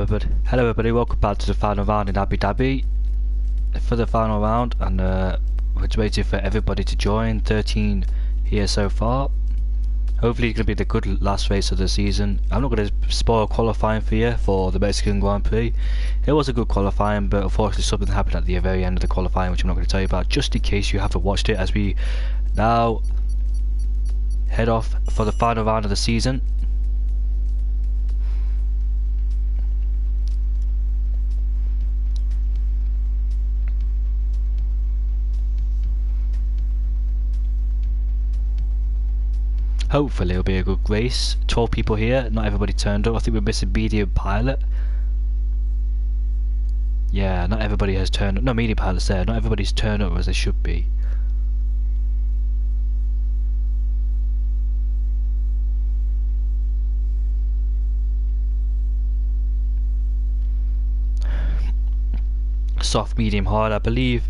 Hello everybody, welcome back to the final round in Abu Dhabi. For the final round, and we're just waiting for everybody to join. 13 here so far. Hopefully it's going to be the good last race of the season. I'm not going to spoil qualifying for you for the Mexican Grand Prix. It was a good qualifying, but unfortunately something happened at the very end of the qualifying, which I'm not going to tell you about, just in case you haven't watched it, as we now head off for the final round of the season. Hopefully it'll be a good race. 12 people here, not everybody turned up. I think we're missing medium pilot. Yeah, not everybody has turned up. No, medium pilot's there. Not everybody's turned up as they should be. Soft, medium, hard. I believe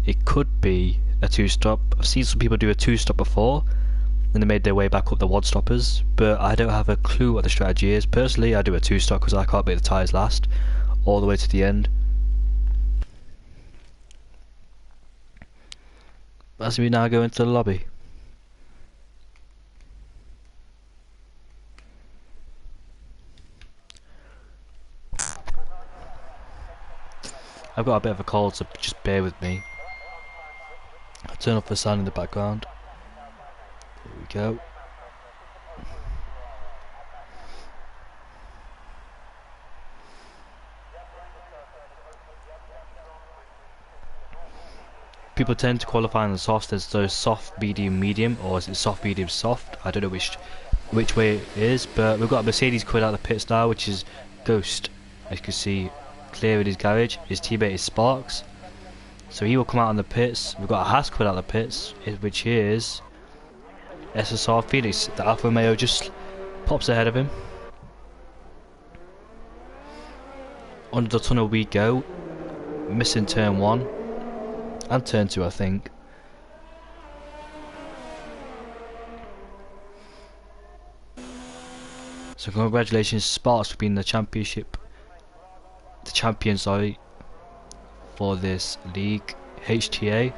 it could be a two-stop. I've seen some people do a two-stop before, and they made their way back up the one-stoppers, but I don't have a clue what the strategy is. Personally, I do a two-stop because I can't make the tyres last all the way to the end. As we now go into the lobby. I've got a bit of a cold, so just bear with me. I'll turn off the sound in the background. There we go. People tend to qualify on the softs. There's those soft, medium, medium, or is it soft, medium, soft? I don't know which way it is, but we've got a Mercedes coming out of the pits now, which is Ghost. As you can see, clear in his garage. His teammate is Sparks, so he will come out on the pits. We've got a Haas coming out of the pits, which is SSR Phoenix. The Alfa Romeo just pops ahead of him. Under the tunnel we go, missing turn 1 and turn 2, I think. So congratulations Sparks for being the champion, sorry, for this league, HTA.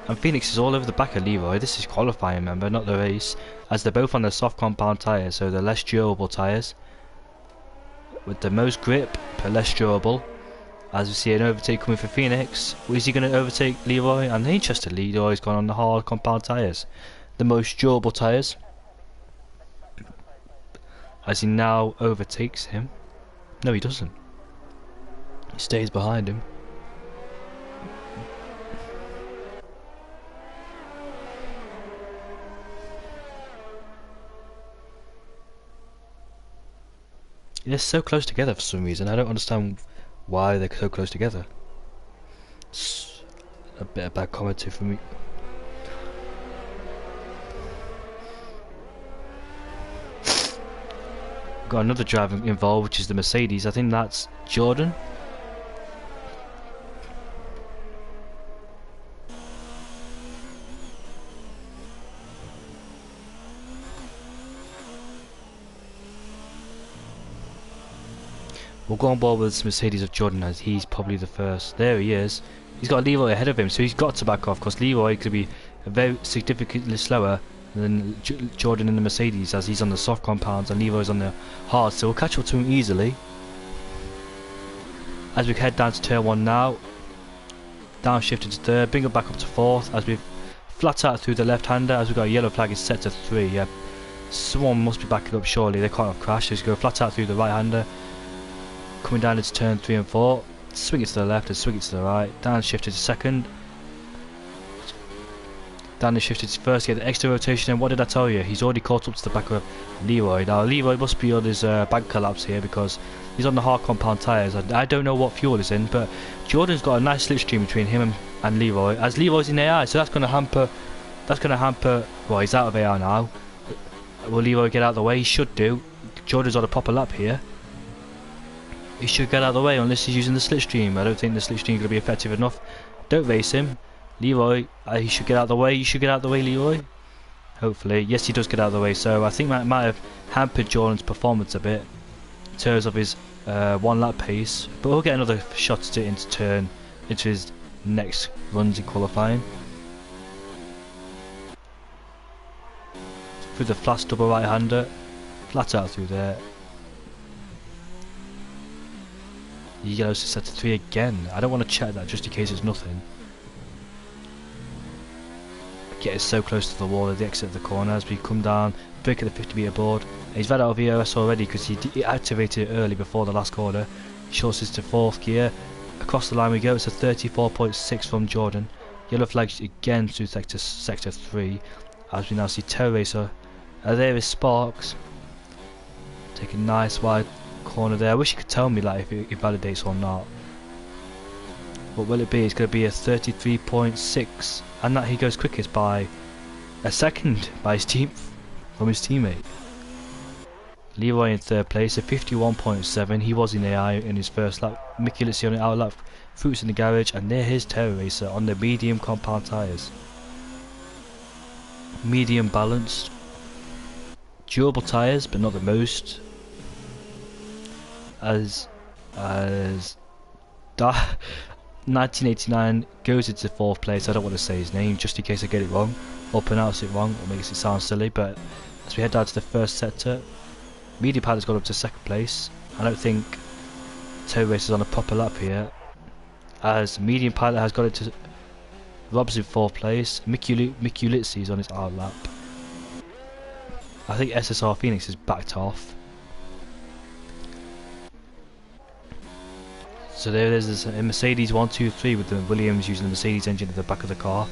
And Phoenix is all over the back of Leroy. This is qualifying, remember, not the race, as they're both on the soft compound tyres, so they're less durable tyres, with the most grip but less durable. As we see an overtake coming for Phoenix. Is he going to overtake Leroy? I'm interested. Leroy's gone on the hard compound tyres, the most durable tyres, as he now overtakes him. No, he doesn't. He stays behind him. They're so close together for some reason. I don't understand why they're so close together. It's a bit of bad commentary for me. Got another driver involved, which is the Mercedes. I think that's Jordan. We'll go on board with this Mercedes of Jordan, as he's probably the first. There he is. He's got Leroy ahead of him, so he's got to back off, because Leroy could be very significantly slower than Jordan in the Mercedes, as he's on the soft compounds and Leroy's on the hard, so we'll catch up to him easily. As we head down to turn 1 now, downshift into third, bring it back up to fourth, as we flat out through the left-hander, as we've got a yellow flag is set to 3. Yeah, someone must be backing up surely, they can't have crashed, so we go flat out through the right-hander. Coming down into turn 3 and 4, swing it to the left and swing it to the right, downshifted to second, downshifted to first, get the extra rotation, and what did I tell you, he's already caught up to the back of Leroy. Now Leroy must be on his bank collapse here, because he's on the hard compound tyres. I don't know what fuel is in, but Jordan's got a nice slipstream between him and Leroy, as Leroy's in AI, so that's going to hamper, well, he's out of AI now. Will Leroy get out of the way? He should do. Jordan's on a proper lap here. He should get out of the way unless he's using the slipstream. I don't think the slipstream is going to be effective enough. Don't race him. Leroy, he should get out of the way. You should get out of the way, Leroy. Hopefully. Yes, he does get out of the way. So I think that might have hampered Jordan's performance a bit in terms of his 1 lap pace, but he'll get another shot at it into his next runs in qualifying. Through the flat double right hander, flat out through there. Yellow's to set to 3 again. I don't want to check that just in case it's nothing. Getting so close to the wall at the exit of the corner as we come down, break at the 50-meter board. And he's ran out of EOS already because he activated it early before the last corner. Shorts to 4th gear. Across the line we go. It's a 34.6 from Jordan. Yellow flags again through sector 3 as we now see Terror Racer. There is Sparks. Take a nice wide corner there. I wish you could tell me like if it validates or not. What will it be? It's going to be a 33.6, and that he goes quickest by a second by his from his teammate. Leroy in 3rd place, a 51.7. He was in AI in his first lap. Mickey Litzy on the out lap. Fruits in the garage, and there is Terror Racer on the medium compound tyres. Medium balanced. Durable tyres, but not the most. As 1989 goes into 4th place. I don't want to say his name just in case I get it wrong or pronounce it wrong or makes it sound silly, but as we head down to the 1st sector, Medium Pilot's got up to 2nd place. I don't think Terror Racer's on a proper lap here, as Medium Pilot has got it to Rob's in 4th place. Mickey Litzy is on his out lap. I think SSR Phoenix is backed off. So there it is, a Mercedes 123 with the Williams using the Mercedes engine at the back of the car.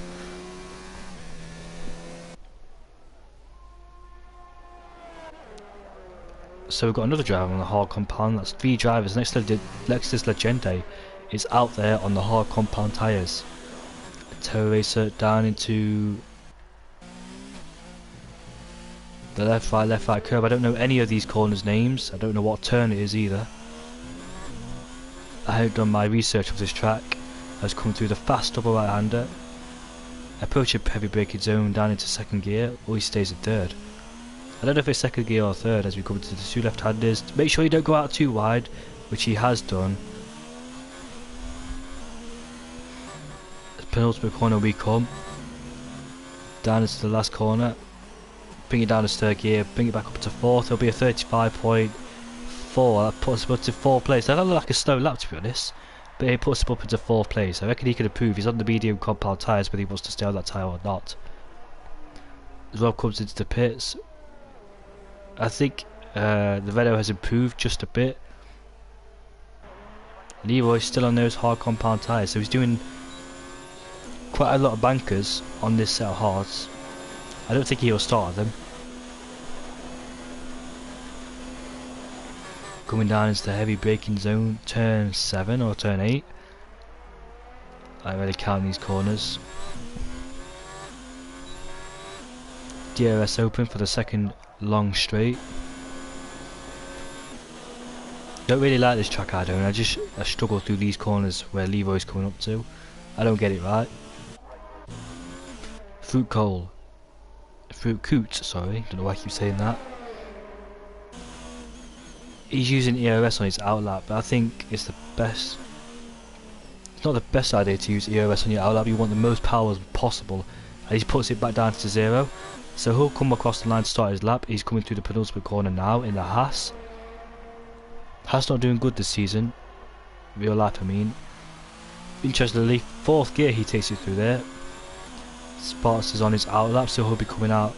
So we've got another driver on the hard compound. That's 3 drivers. Next Lexus Legende is out there on the hard compound tyres. Terror Racer down into the left right curve. I don't know any of these corners names. I don't know what turn it is either. I have done my research of this track. Has come through the fast double right hander, approaching heavy braking zone down into 2nd gear, or he stays in 3rd. I don't know if it's 2nd gear or 3rd as we come to the 2 left handers. Make sure you don't go out too wide, which he has done. Penultimate corner we come. Down into the last corner. Bring it down to 3rd gear, bring it back up to 4th. It'll be a 35.4. That puts him up to 4th place. That looked like a slow lap to be honest, but it puts him up into 4th place. I reckon he could improve. He's on the medium compound tyres, whether he wants to stay on that tyre or not. As well comes into the pits. I think the Renault has improved just a bit. Leroy's still on those hard compound tyres, so he's doing quite a lot of bankers on this set of hards. I don't think he'll start them. Coming down into the heavy braking zone, turn 7 or turn 8. I don't really count these corners. DRS open for the 2nd long straight. Don't really like this track, I don't. I struggle through these corners where Leroy's coming up to. I don't get it right. Fruit Coot, sorry, don't know why I keep saying that. He's using EOS on his outlap, but I think it's the best. It's not the best idea to use EOS on your outlap. You want the most power as possible, and he puts it back down to 0. So he'll come across the line to start his lap. He's coming through the penultimate corner now in the Haas. Haas not doing good this season, real life I mean. Interestingly, 4th gear he takes it through there. Sparks is on his outlap, so he'll be coming out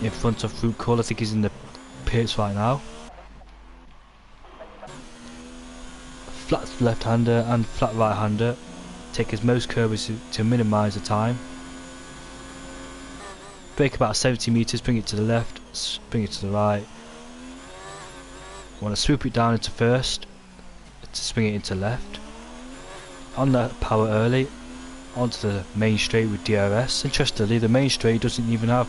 in front of Fruit Call. I think he's in the pits right now. Flat left hander and flat right hander. Take his most curves to minimise the time. Brake about 70 metres, bring it to the left, bring it to the right. Want to swoop it down into 1st, to swing it into left. On that power early, onto the main straight with DRS. Interestingly, the main straight doesn't even have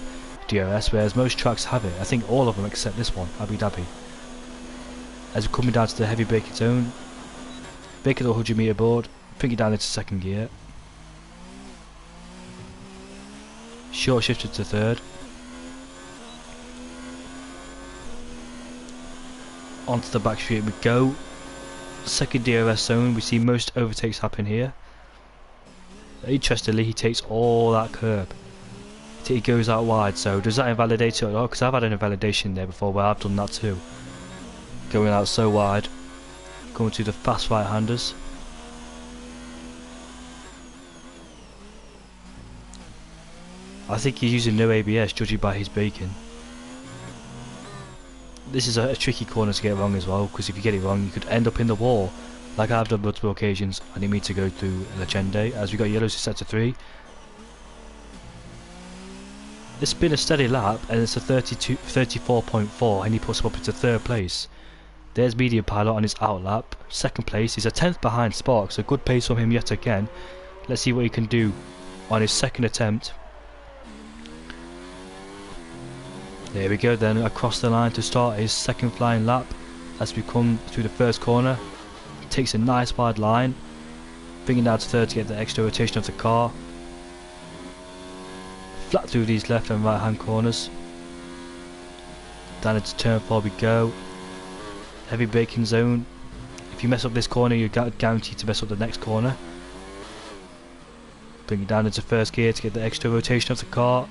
DRS, whereas most tracks have it. I think all of them except this one, Abu Dhabi. As we're coming down to the heavy braking zone, brake at the 100 metre board, bring it down into 2nd gear. Short shifted to 3rd. onto the back straight we go. Second DRS zone, we see most overtakes happen here. Interestingly, he takes all that curb. He goes out wide, so does that invalidate it or not? Because I've had an invalidation there before where I've done that too. Going out so wide. Going to the fast right-handers. I think he's using no ABS, judging by his braking. This is a tricky corner to get wrong as well, because if you get it wrong you could end up in the wall, like I've done multiple occasions. I didn't mean to go through Legende, as we got yellows to set to 3. It's been a steady lap, and it's a 34.4, and he puts him up into 3rd place. There's Medium Pilot on his out lap. 2nd place, he's a 10th behind Sparks, a good pace from him yet again. Let's see what he can do on his 2nd attempt. There we go then, across the line to start his 2nd flying lap as we come through the 1st corner. Takes a nice wide line, bringing down to 3rd to get the extra rotation of the car. Flat through these left and right hand corners. Down into turn 4 we go. Heavy braking zone. If you mess up this corner you're guaranteed to mess up the next corner. Bring it down into 1st gear to get the extra rotation of the car.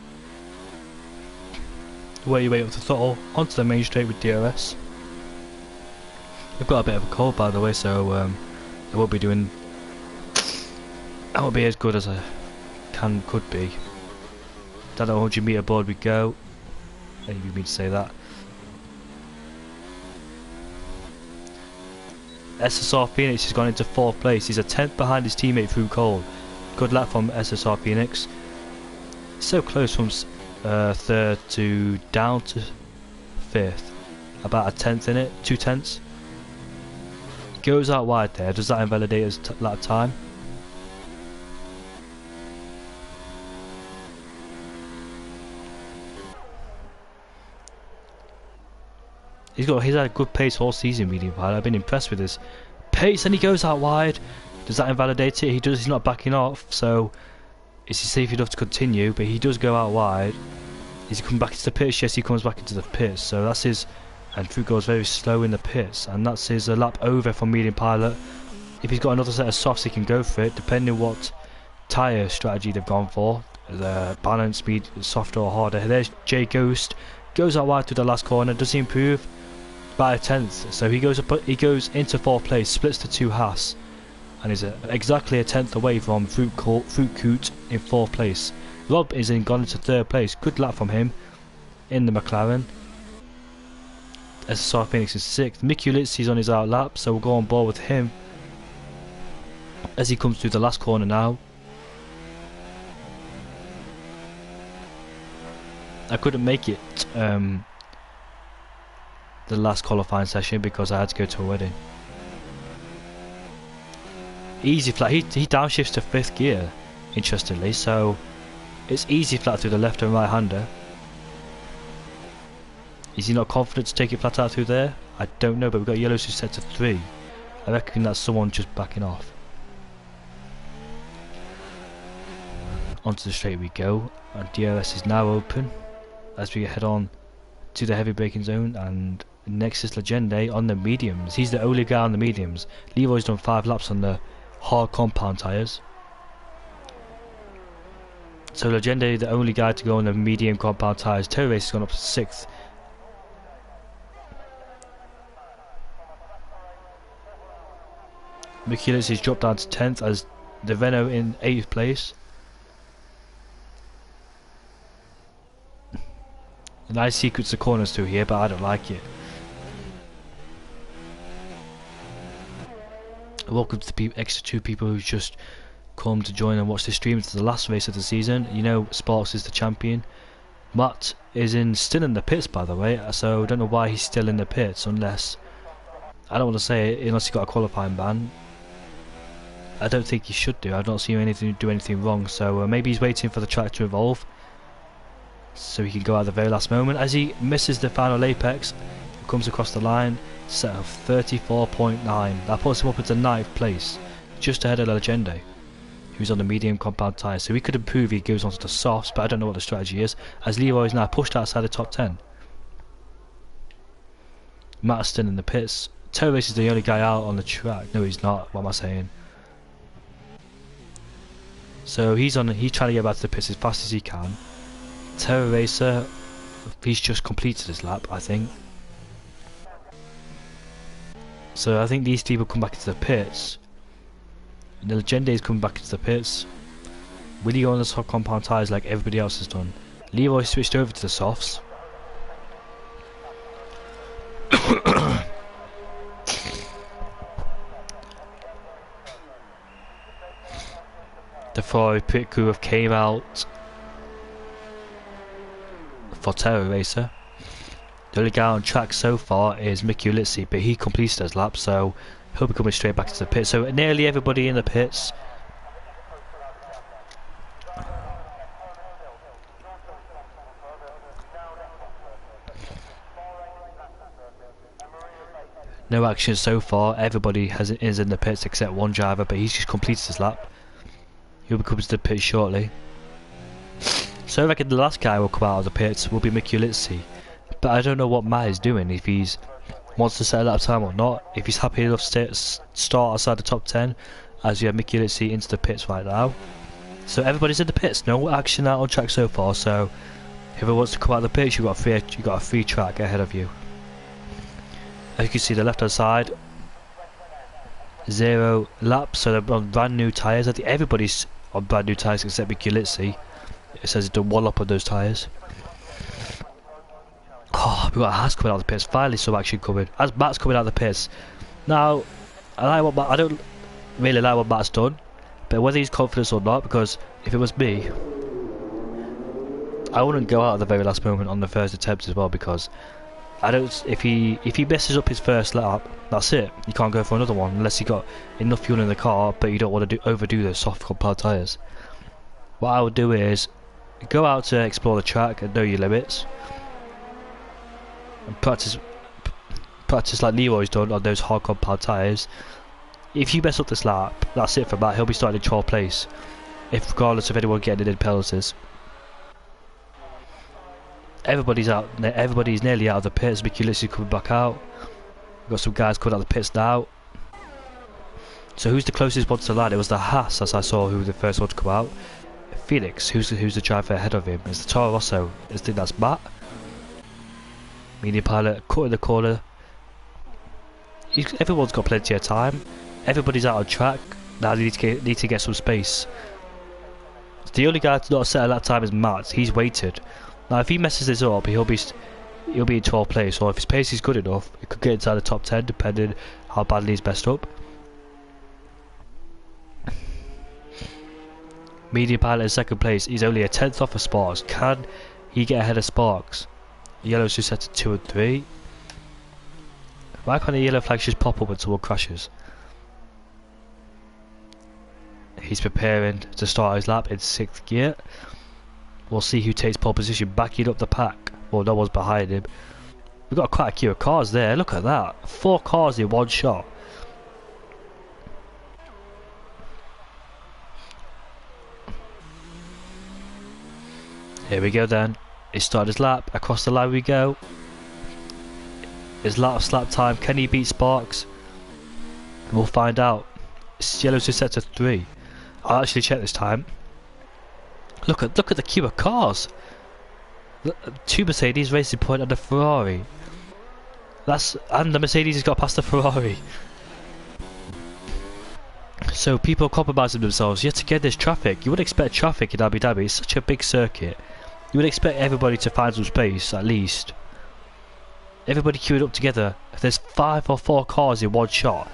Where you wait up the throttle, onto the main straight with DRS. I've got a bit of a cold by the way, so I won't be as good as I could be. Down at 100 metre board we go. I didn't even mean to say that. SSR Phoenix has gone into 4th place. He's a 10th behind his teammate through cold. Good lap from SSR Phoenix. So close from 3rd to down to 5th. About a 10th in it, 2 tenths. Goes out wide there. Does that invalidate his lap time? He's had a good pace all season, Medium Pilot. I've been impressed with his pace, and he goes out wide. Does that invalidate it? He does. He's not backing off, so is he safe enough to continue? But he does go out wide. Is he coming back into the pits? Yes, he comes back into the pits. So that's his. And Fruit goes very slow in the pits, and that's his lap over from Medium Pilot. If he's got another set of softs, he can go for it, depending what tyre strategy they've gone for. The balance, speed, softer or harder. There's J Ghost. Goes out wide to the last corner. Does he improve? By a 10th, so he goes into 4th place, splits to 2 Haas, and is exactly a 10th away from Fruit Coot in 4th place. Rob is gone into 3rd place. Good lap from him in the McLaren. SSR Phoenix is 6th. Mikulitz, he's on his out lap, so we'll go on board with him as he comes through the last corner now. I couldn't make it the last qualifying session because I had to go to a wedding. Easy flat. He downshifts to 5th gear, interestingly, so it's easy flat through the left and right hander. Is he not confident to take it flat out through there? I don't know, but we've got yellows who set to 3. I reckon that's someone just backing off. Onto the straight we go, and DRS is now open as we head on to the heavy braking zone, and next is Legende on the mediums. He's the only guy on the mediums. Leroy's done 5 laps on the hard compound tyres. So Legende, the only guy to go on the medium compound tyres. Terry Race has gone up to 6th. Mikulitz has dropped down to 10th as the Renault in 8th place. A nice sequence of corners through here, but I don't like it. Welcome to the extra 2 people who just come to join and watch this stream. It's the last race of the season. You know Sparks is the champion. Matt is still in the pits, by the way, so I don't know why he's still in the pits, unless, I don't want to say it, unless he got a qualifying ban. I don't think he should do. I've not seen him do anything wrong, so maybe he's waiting for the track to evolve so he can go out at the very last moment. As he misses the final apex, he comes across the line, set of 34.9. That puts him up into 9th place, just ahead of Legende, who's on the medium compound tyre. So he could improve if he goes onto the softs, but I don't know what the strategy is, as Leroy is now pushed outside the top 10. Matt's still in the pits. Terror Racer is the only guy out on the track. No, he's not. What am I saying? So he's trying to get back to the pits as fast as he can. Terror Racer, he's just completed his lap, I think. So I think these people come back into the pits. The Legende is coming back into the pits. Will he go on the soft compound tyres like everybody else has done? Leroy switched over to the softs. The Ferrari pit crew have came out for Terror Racer. The only guy on track so far is Mickey Ulizzi, but he completed his lap, so he'll be coming straight back to the pit. So nearly everybody in the pits. No action so far. Everybody is in the pits except one driver, but he's just completed his lap. He'll be coming to the pit shortly. So I reckon the last guy will come out of the pits will be Mickey Ulizzi. But I don't know what Matt is doing, if he wants to set a lap time or not, if he's happy enough to start outside the top 10, as you have Mickey Ulizzi into the pits right now. So everybody's in the pits, no action out on track so far, so whoever wants to come out of the pits, you've got a free track ahead of you. As you can see, the left hand side, 0 laps, so they're on brand new tyres. I think everybody's on brand new tyres except Mickey Ulizzi. It says he's done 1 lap on those tyres. Oh, we've got a Haas coming out of the pits. Finally some action coming. As Matt's coming out of the pits. Now, I don't really like what Matt's done, but whether he's confident or not, because if it was me, I wouldn't go out at the very last moment on the first attempt as well, because I don't. If he messes up his first lap, that's it. You can't go for another one unless you got enough fuel in the car, but you don't want to overdo those soft compound tyres. What I would do is go out to explore the track and know your limits. And practice like Leroy's done on those hard compound tyres. If you mess up this lap, that's it for Matt. He'll be starting in 12th place, if regardless of anyone getting in penalties. Everybody's out. Everybody's nearly out of the pits. Mickey Ulizzi coming back out. We've got some guys coming out of the pits now. So who's the closest one to the line? It was the Haas, as I saw, who was the first one to come out. Felix, who's the driver ahead of him? It's the Toro Rosso. I think that's Matt. Medium pilot cutting the corner. Everyone's got plenty of time. Everybody's out on track. Now they need to get some space. The only guy to not set a lap time is Matt. He's waited. Now if he messes this up, he'll be in 12th place. Or if his pace is good enough, he could get inside the top 10, depending how badly he's messed up. Medium pilot in 2nd place. He's only a 10th off of Sparks. Can he get ahead of Sparks? Yellow's just set to 2 and 3. Why can't the yellow flags just pop up when someone crashes? He's preparing to start his lap in 6th gear. We'll see who takes pole position, backing up the pack. Well, no one's behind him. We've got quite a queue of cars there. Look at that. 4 cars in one shot. Here we go then. He started his lap. Across the line we go. His lap time. Can he beat Sparks? We'll find out. Yellow's just set to 3. I'll actually check this time. Look at the queue of cars. 2 Mercedes racing point and a Ferrari. And the Mercedes has got past the Ferrari. So people are compromising themselves. Yet again, there's traffic. You would expect traffic in Abu Dhabi. It's such a big circuit. You would expect everybody to find some space, at least. Everybody queuing up together. There's 5 or 4 cars in one shot.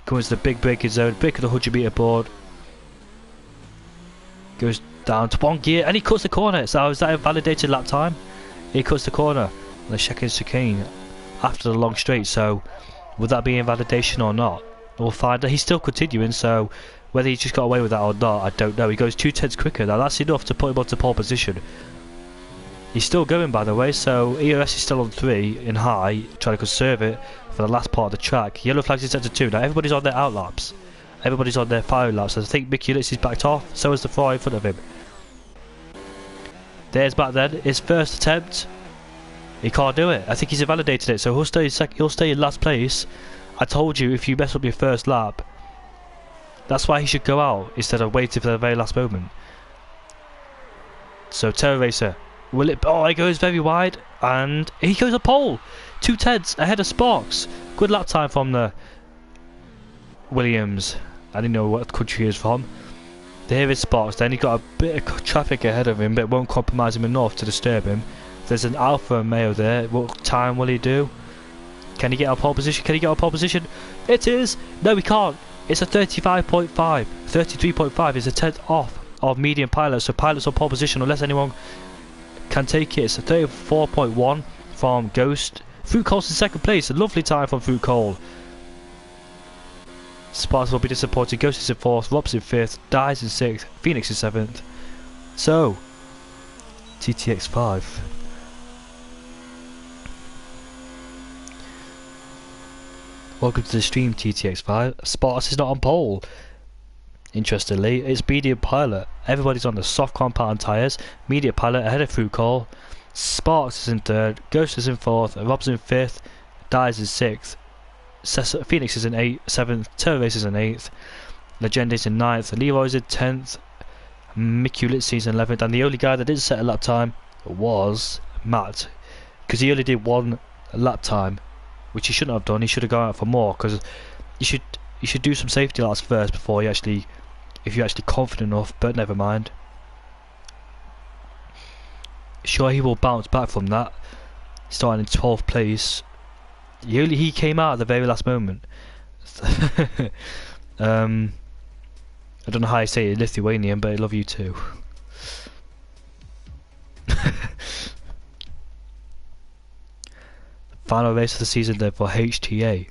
Goes to the big braking zone, breaking the 100-meter board. Goes down to 1 gear, and he cuts the corner. So is that a validated lap time? He cuts the corner on the second chicane after the long straight. So would that be invalidation or not? We'll find out. He's still continuing, so whether he just got away with that or not, I don't know. He goes 2 tenths quicker. Now that's enough to put him onto pole position. He's still going, by the way, so EOS is still on 3 in high, trying to conserve it for the last part of the track. Yellow flags is set to 2. Now everybody's on their out laps. Everybody's on their fire laps. I think Mickey Ulizzi's backed off, so is the Ferrari in front of him. There's back then, his first attempt. He can't do it. I think he's invalidated it, so he'll stay he'll stay in last place. I told you, if you mess up your first lap, that's why he should go out instead of waiting for the very last moment. So Terror Racer, will it? Oh, he goes very wide, and he goes a pole, 2/10 ahead of Sparks. Good lap time from the Williams. I didn't know what country he is from. There is Sparks. Then he got a bit of traffic ahead of him, but it won't compromise him enough to disturb him. There's an Alfa Romeo there. What time will he do? Can he get a pole position? Can he get a pole position? It is. No, he can't. It's a 35.5. 33.5 is a 10th off of medium pilot. So pilots on pole position unless anyone can take it. It's a 34.1 from Ghost. Fruit Cole's in second place. A lovely time from Fruit Cole. Sparks will be disappointed. Ghost is in fourth. Rob's in fifth. Dies in sixth. Phoenix in seventh. So, TTX5. Welcome to the stream, TTX5. Sparks is not on pole. Interestingly, it's medium pilot. Everybody's on the soft compound tyres. Medium pilot ahead of Fruit Cole. Sparks is in third. Ghost is in fourth. Rob's in fifth. Dies in sixth. Phoenix is in 8th, 7th, Terror Race is in 8th, Legend is in 9th, Leroy's in 10th, Mickey Litzy is in 11th, and the only guy that didn't set a lap time was Matt, because he only did one lap time, which he shouldn't have done. He should have gone out for more, because you should do some safety laps first before you actually, if you're actually confident enough, but never mind. Sure, he will bounce back from that, starting in 12th place. He came out at the very last moment. I don't know how I say it in Lithuanian, but I love you too. Final race of the season then for HTA.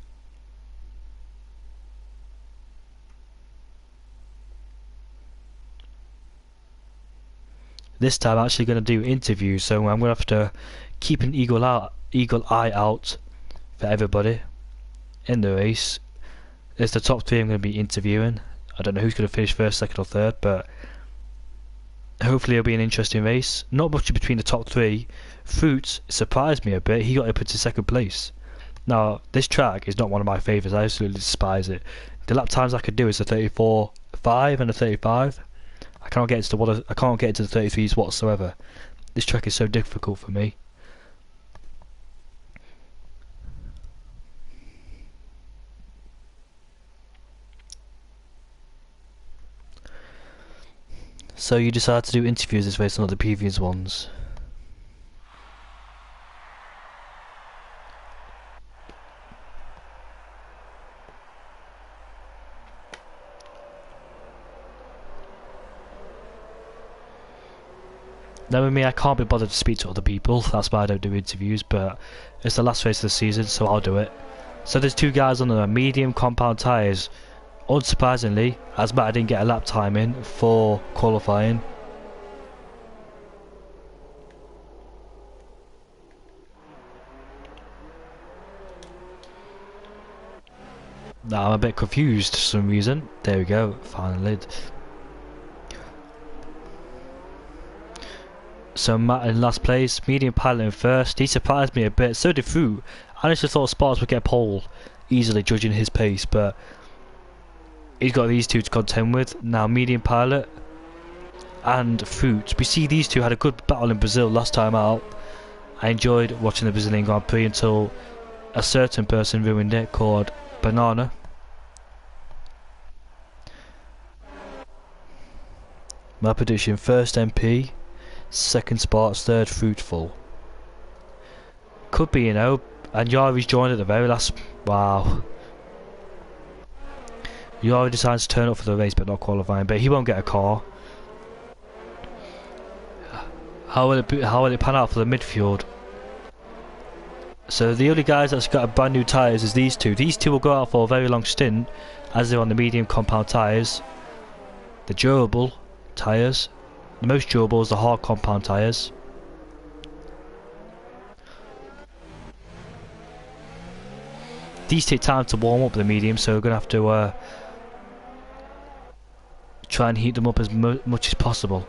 This time I'm actually going to do interviews, so I'm going to have to keep an eagle eye out for everybody in the race. It's the top 3 I'm going to be interviewing. I don't know who's going to finish first, second or third, but hopefully it'll be an interesting race. Not much between the top 3. Fruit surprised me a bit. He got up into second place. Now this track is not one of my favourites. I absolutely despise it. The lap times I could do is a 34.5 and a 35. I can't get into the 33s whatsoever. This track is so difficult for me. So you decided to do interviews this race, not the previous ones. Knowing me, I can't be bothered to speak to other people. That's why I don't do interviews, but it's the last race of the season, so I'll do it. So there's 2 guys on the medium compound tyres. Unsurprisingly, as Matt didn't get a lap time in for qualifying. Now I'm a bit confused for some reason. There we go, finally. So Matt in last place, medium pilot in first. He surprised me a bit, so did Fruit. I honestly thought Sparks would get pole easily, judging his pace, but he's got these 2 to contend with. Now medium pilot and Fruit. We see these 2 had a good battle in Brazil last time out. I enjoyed watching the Brazilian Grand Prix until a certain person ruined it, called Banana. My prediction: first MP, second Sparks, third Fruitful. Could be, you know. And Yari's joined at the very last. Wow. Yari decides to turn up for the race but not qualifying, but he won't get a car. How will it pan out for the midfield? So the only guys that's got brand new tyres is these 2. These 2 will go out for a very long stint as they're on the medium compound tyres. The durable tyres. The most durable is the hard compound tyres. These take time to warm up the medium, so we're going to have to try and heat them up as much as possible.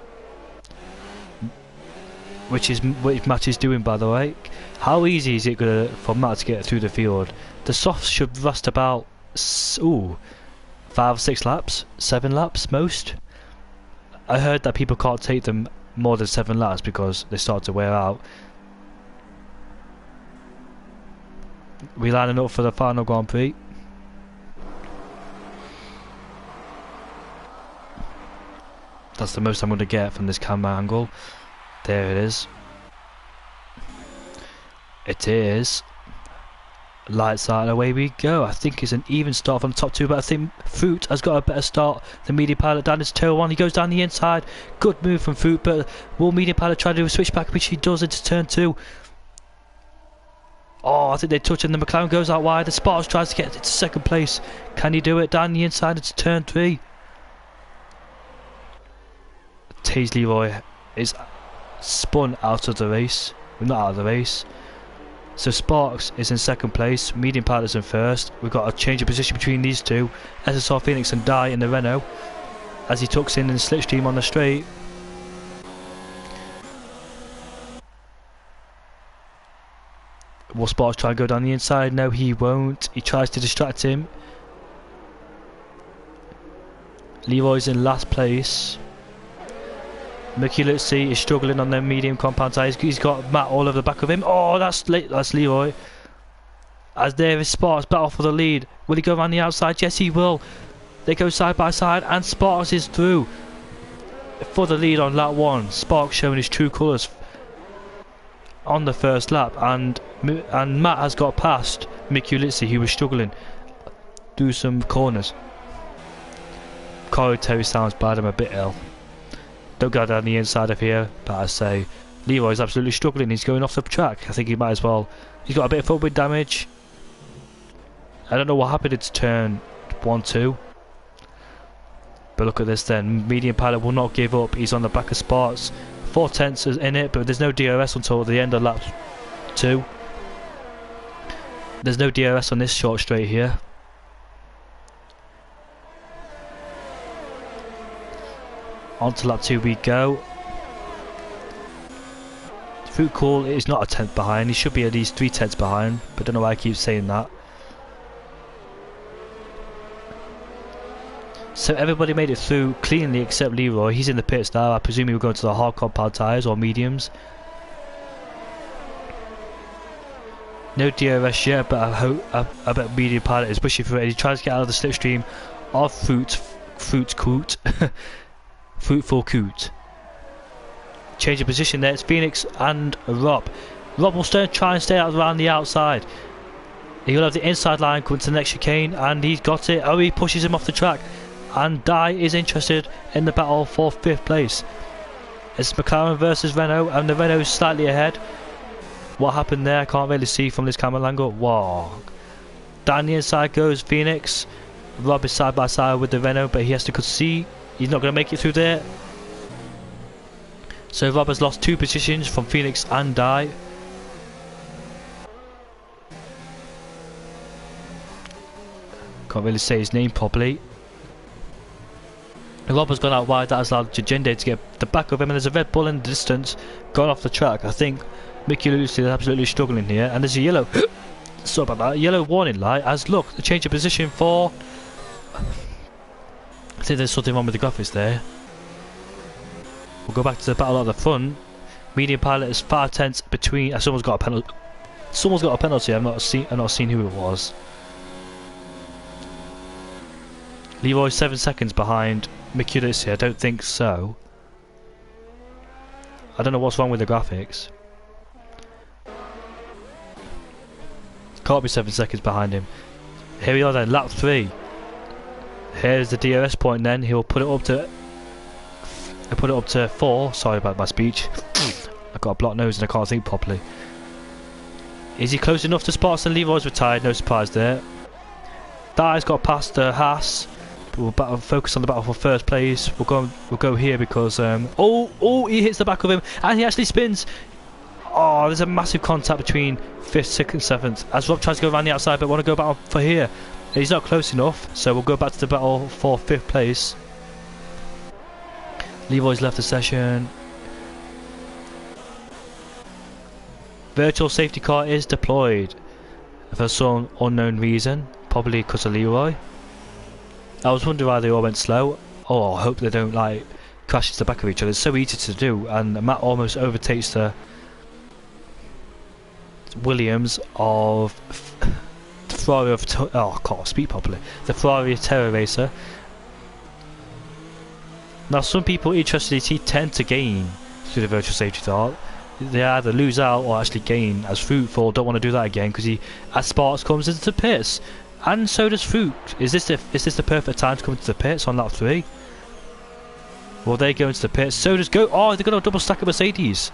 which Matt is doing, by the way. How easy is it for Matt to get through the field? The softs should last about 5 or 6 laps, 7 laps most. I heard that people can't take them more than 7 laps because they start to wear out. We lining up for the final Grand Prix. That's the most I'm going to get from this camera angle. There it is. It is. Lights out and away we go. I think it's an even start from the top 2, but I think Fruit has got a better start than Medium Pilot down his toe 1. He goes down the inside. Good move from Fruit, but will Medium Pilot try to do a switchback, which he does into turn 2. Oh, I think they touch and the McLaren goes out wide. The Spartans tries to get into second place. Can he do it down the inside into turn 3? Taze Leroy is spun out of the race. Well, not out of the race. So Sparks is in second place, Medium Pilot's in first. We've got a change of position between these two. SSR Phoenix and Dye in the Renault as he tucks in the slipstream on the straight. Will Sparks try and go down the inside? No, he won't. He tries to distract him. Leroy's in last place. Merculitsi is struggling on their medium compound tyres. He's got Matt all over the back of him. Oh, that's Leroy. As there is Sparks battle for the lead. Will he go around the outside? Yes, he will. They go side by side, and Sparks is through for the lead on lap 1. Sparks showing his true colours on the first lap, and Matt has got past Merculitsi, who was struggling through some corners. Corey Terry sounds bad. I'm a bit ill. Don't go down the inside of here, but I say Leroy's absolutely struggling. He's going off the track. I think he might as well. He's got a bit of footwheel damage. I don't know what happened into turn 1-2. But look at this then. Medium Pilot will not give up. He's on the back of Sparks. 4 tenths is in it, but there's no DRS until the end of lap 2. There's no DRS on this short straight here. On to lap 2 we go. Fruit Call is not a tenth behind. He should be at least 3 tenths behind, but I don't know why I keep saying that. So everybody made it through cleanly except Leroy. He's in the pits now. I presume he will go to the hard compound tyres or mediums. No DRS yet, but I bet Medium Pilot is pushing through it. He tries to get out of the slipstream of Fruitful Coot. Change of position there. It's Phoenix and Rob. Rob will try and stay out around the outside. He'll have the inside line coming to the next chicane, and he's got it. Oh, he pushes him off the track. And Dye is interested in the battle for 5th place. It's McLaren versus Renault, and the Renault is slightly ahead. What happened there? I can't really see from this camera angle. Wow. Down the inside goes Phoenix. Rob is side by side with the Renault, but he has to concede. He's not going to make it through there. So Rob has lost 2 positions from Phoenix and Dye. Can't really say his name properly. Rob has gone out wide. That has allowed Jagende to get the back of him, and there's a Red Bull in the distance going off the track. I think Mickey Lucy is absolutely struggling here, and there's a yellow. Sorry about that. Yellow warning light. As look, the change of position for. I think there's something wrong with the graphics there. We'll go back to the battle at the front. Medium Pilot is 5 tenths between. Someone's got a penalty. Someone's got a penalty. I've not seen who it was. Leroy 7 seconds behind Merculitsi. I don't think so. I don't know what's wrong with the graphics. Can't be 7 seconds behind him. Here we are then, lap 3. Here's the DRS point then. He'll put it up to 4. Sorry about my speech. I've got a blocked nose and I can't think properly. Is he close enough to Sparks? And Leroy's retired, no surprise there. Dye's got past the Haas. We'll focus on the battle for 1st place. We'll go here because oh, he hits the back of him and he actually spins. Oh, there's a massive contact between 5th, 6th and 7th as Rob tries to go around the outside, but want to go back for here. He's not close enough, so we'll go back to the battle for 5th place. Leroy's left the session. Virtual safety car is deployed for some unknown reason, probably because of Leroy. I was wondering why they all went slow. Oh, I hope they don't like crash into the back of each other. It's so easy to do, and Matt almost overtakes the Williams of the Ferrari of I can't speak properly. The Ferrari Terra Racer. Now, some people interestingly tend to gain through the virtual safety car. They either lose out or actually gain, as Fruitful don't want to do that again because as Sparks comes into the pits, and so does Fruit. Is this the perfect time to come into the pits on lap 3? Well, they go into the pits. So does Go. Oh, they're going to double stack a Mercedes.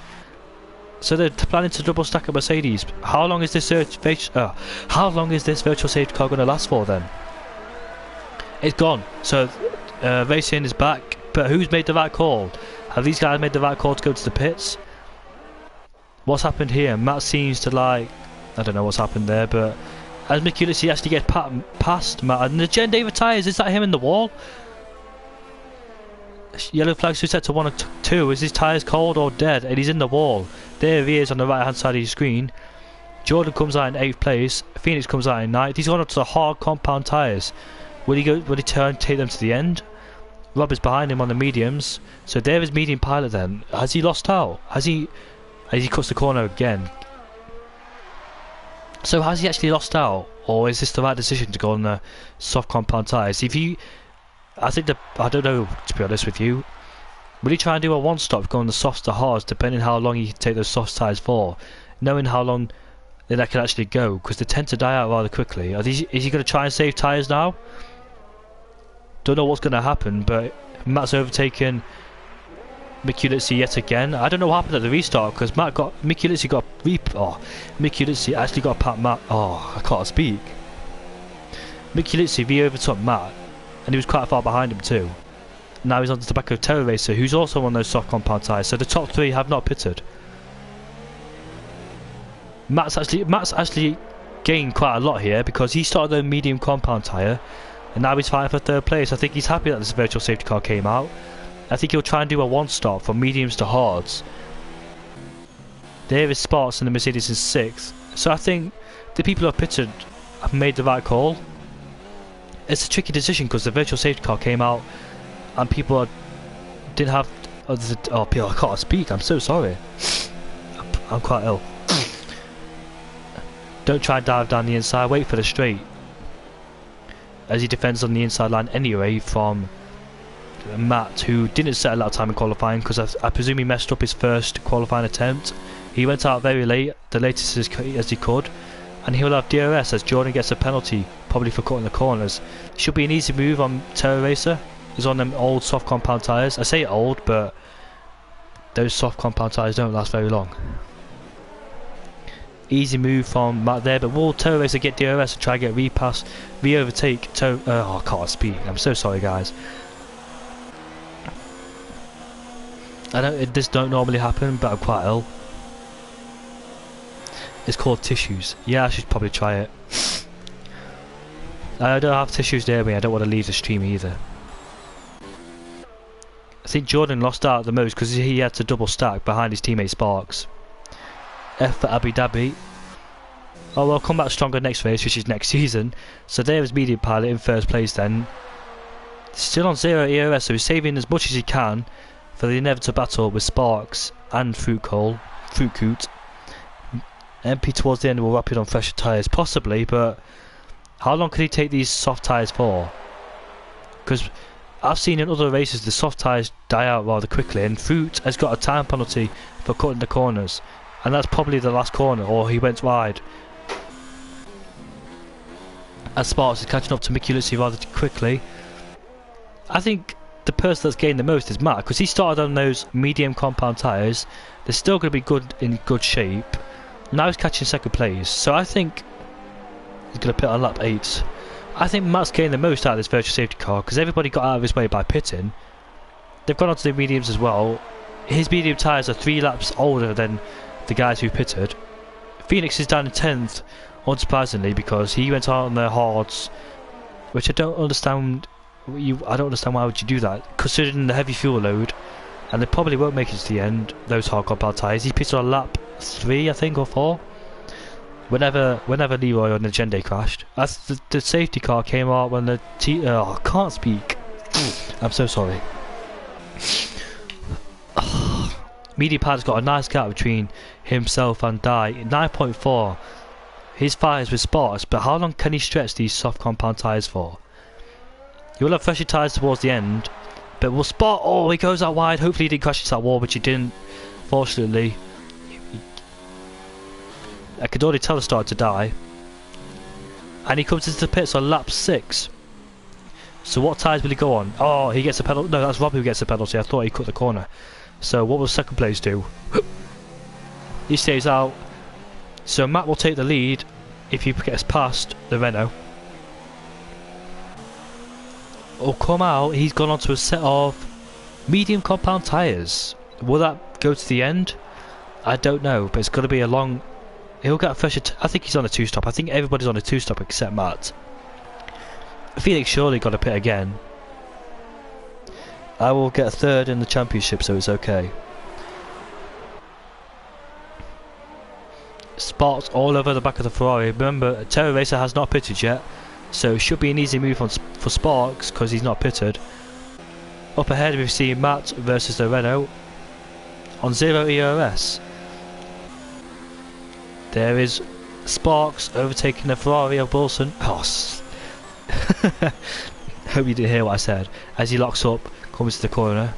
So they're planning to double stack a Mercedes. How long is this how long is this virtual safety car going to last for then? It's gone. So racing is back. But who's made the right call? Have these guys made the right call to go to the pits? What's happened here? Matt seems to like... I don't know what's happened there, but... As Mick Ulysses actually gets past Matt, and the Gen Day retires, is that him in the wall? Yellow flags set to 1 or 2. Is his tyres cold or dead? And he's in the wall. There he is on the right hand side of your screen. Jordan comes out in 8th place. Phoenix comes out in 9th. He's gone up to the hard compound tyres. Will he take them to the end? Rob is behind him on the mediums. So there is medium pilot then. Has he lost out? As he cuts the corner again. So has he actually lost out? Or is this the right decision to go on the soft compound tyres? I don't know, to be honest with you. Will he try and do a one-stop, go on the softs to hards, depending how long he can take those soft tyres for, knowing how long that can actually go, because they tend to die out rather quickly. Is he going to try and save tyres now? Don't know what's going to happen, but Matt's overtaken Mick Ulysses yet again. I don't know what happened at the restart, because Mick Ulysses actually got Pat Matt. Oh, I can't speak. Mick Ulysses overtook Matt, and he was quite far behind him too. Now he's on the back of Terra Racer, who's also on those soft compound tyres. So the top 3 have not pitted. Matt's actually gained quite a lot here because he started the medium compound tyre, and now he's fighting for 3rd place. I think he's happy that this virtual safety car came out. I think he'll try and do a one-stop from mediums to hards. There is Sparks and the Mercedes in 6th. So I think the people who have pitted have made the right call. It's a tricky decision because the virtual safety car came out and people didn't have... Oh, I can't speak, I'm so sorry. I'm quite ill. Don't try and dive down the inside, wait for the straight. As he defends on the inside line anyway from Matt, who didn't set a lap time in qualifying because I presume he messed up his first qualifying attempt. He went out very late, the latest as he could, and he'll have DRS as Jordan gets a penalty, probably for cutting the corners. Should be an easy move on Terra Racer. He's on them old soft compound tyres. I say old, but those soft compound tyres don't last very long. Easy move from Matt there, but will Terra Racer get DRS and try and get re-overtake oh, I can't speak. I'm so sorry, guys. This don't normally happen, but I'm quite ill. It's called tissues. Yeah, I should probably try it. I don't have tissues near me. I don't want to leave the stream either. I think Jordan lost out the most because he had to double stack behind his teammate Sparks. F for Abu Dhabi. Oh, well, come back stronger next race, which is next season. So there is Medium Pilot in 1st place then. Still on 0 ERS, so he's saving as much as he can for the inevitable battle with Sparks and Fruitcoot. MP towards the end will wrap it on fresher tyres, possibly, but how long could he take these soft tyres for? Because I've seen in other races the soft tyres die out rather quickly, and Fruit has got a time penalty for cutting the corners, and that's probably the last corner, or he went wide. As Sparks is catching up to Mick Ulysses rather quickly. I think the person that's gained the most is Matt, because he started on those medium compound tyres. They're still going to be in good shape. Now he's catching 2nd place, so I think he's going to pit on lap 8. I think Matt's gained the most out of this virtual safety car because everybody got out of his way by pitting. They've gone on to the mediums as well. His medium tyres are 3 laps older than the guys who pitted. Phoenix is down in 10th, unsurprisingly, because he went out on the hards, which I don't understand. I don't understand why would you do that, considering the heavy fuel load, and they probably won't make it to the end. Those hard compound tyres. He pitted on lap 3, I think, or 4. Whenever Leroy or Legende crashed, as the safety car came out when the I can't speak. I'm so sorry. Medium Pilot's got a nice gap between himself and Dye. 9.4. His fight is with Sparks, but how long can he stretch these soft compound tyres for? He will have fresher tyres towards the end, but will Spark? Oh, he goes out wide. Hopefully he didn't crash into that wall, which he didn't. Fortunately, I could already tell it started to die. And he comes into the pits on lap 6. So what tyres will he go on? Oh, he gets a penalty. No, that's Rob who gets a penalty. I thought he cut the corner. So what will second place do? He stays out. So Matt will take the lead if he gets past the Renault. Oh, come out. He's gone onto a set of medium compound tyres. Will that go to the end? I don't know, but it's going to be a long... He'll get a fresher... I think he's on a 2-stop. I think everybody's on a 2-stop except Matt. Felix surely got a pit again. I will get 3rd in the championship, so it's okay. Sparks all over the back of the Ferrari. Remember, Terra Racer has not pitted yet, so it should be an easy move for Sparks because he's not pitted. Up ahead we've seen Matt versus the Renault on 0 ERS. There is Sparks overtaking the Ferrari of Wilson. Oh, hope you didn't hear what I said. As he locks up, comes to the corner.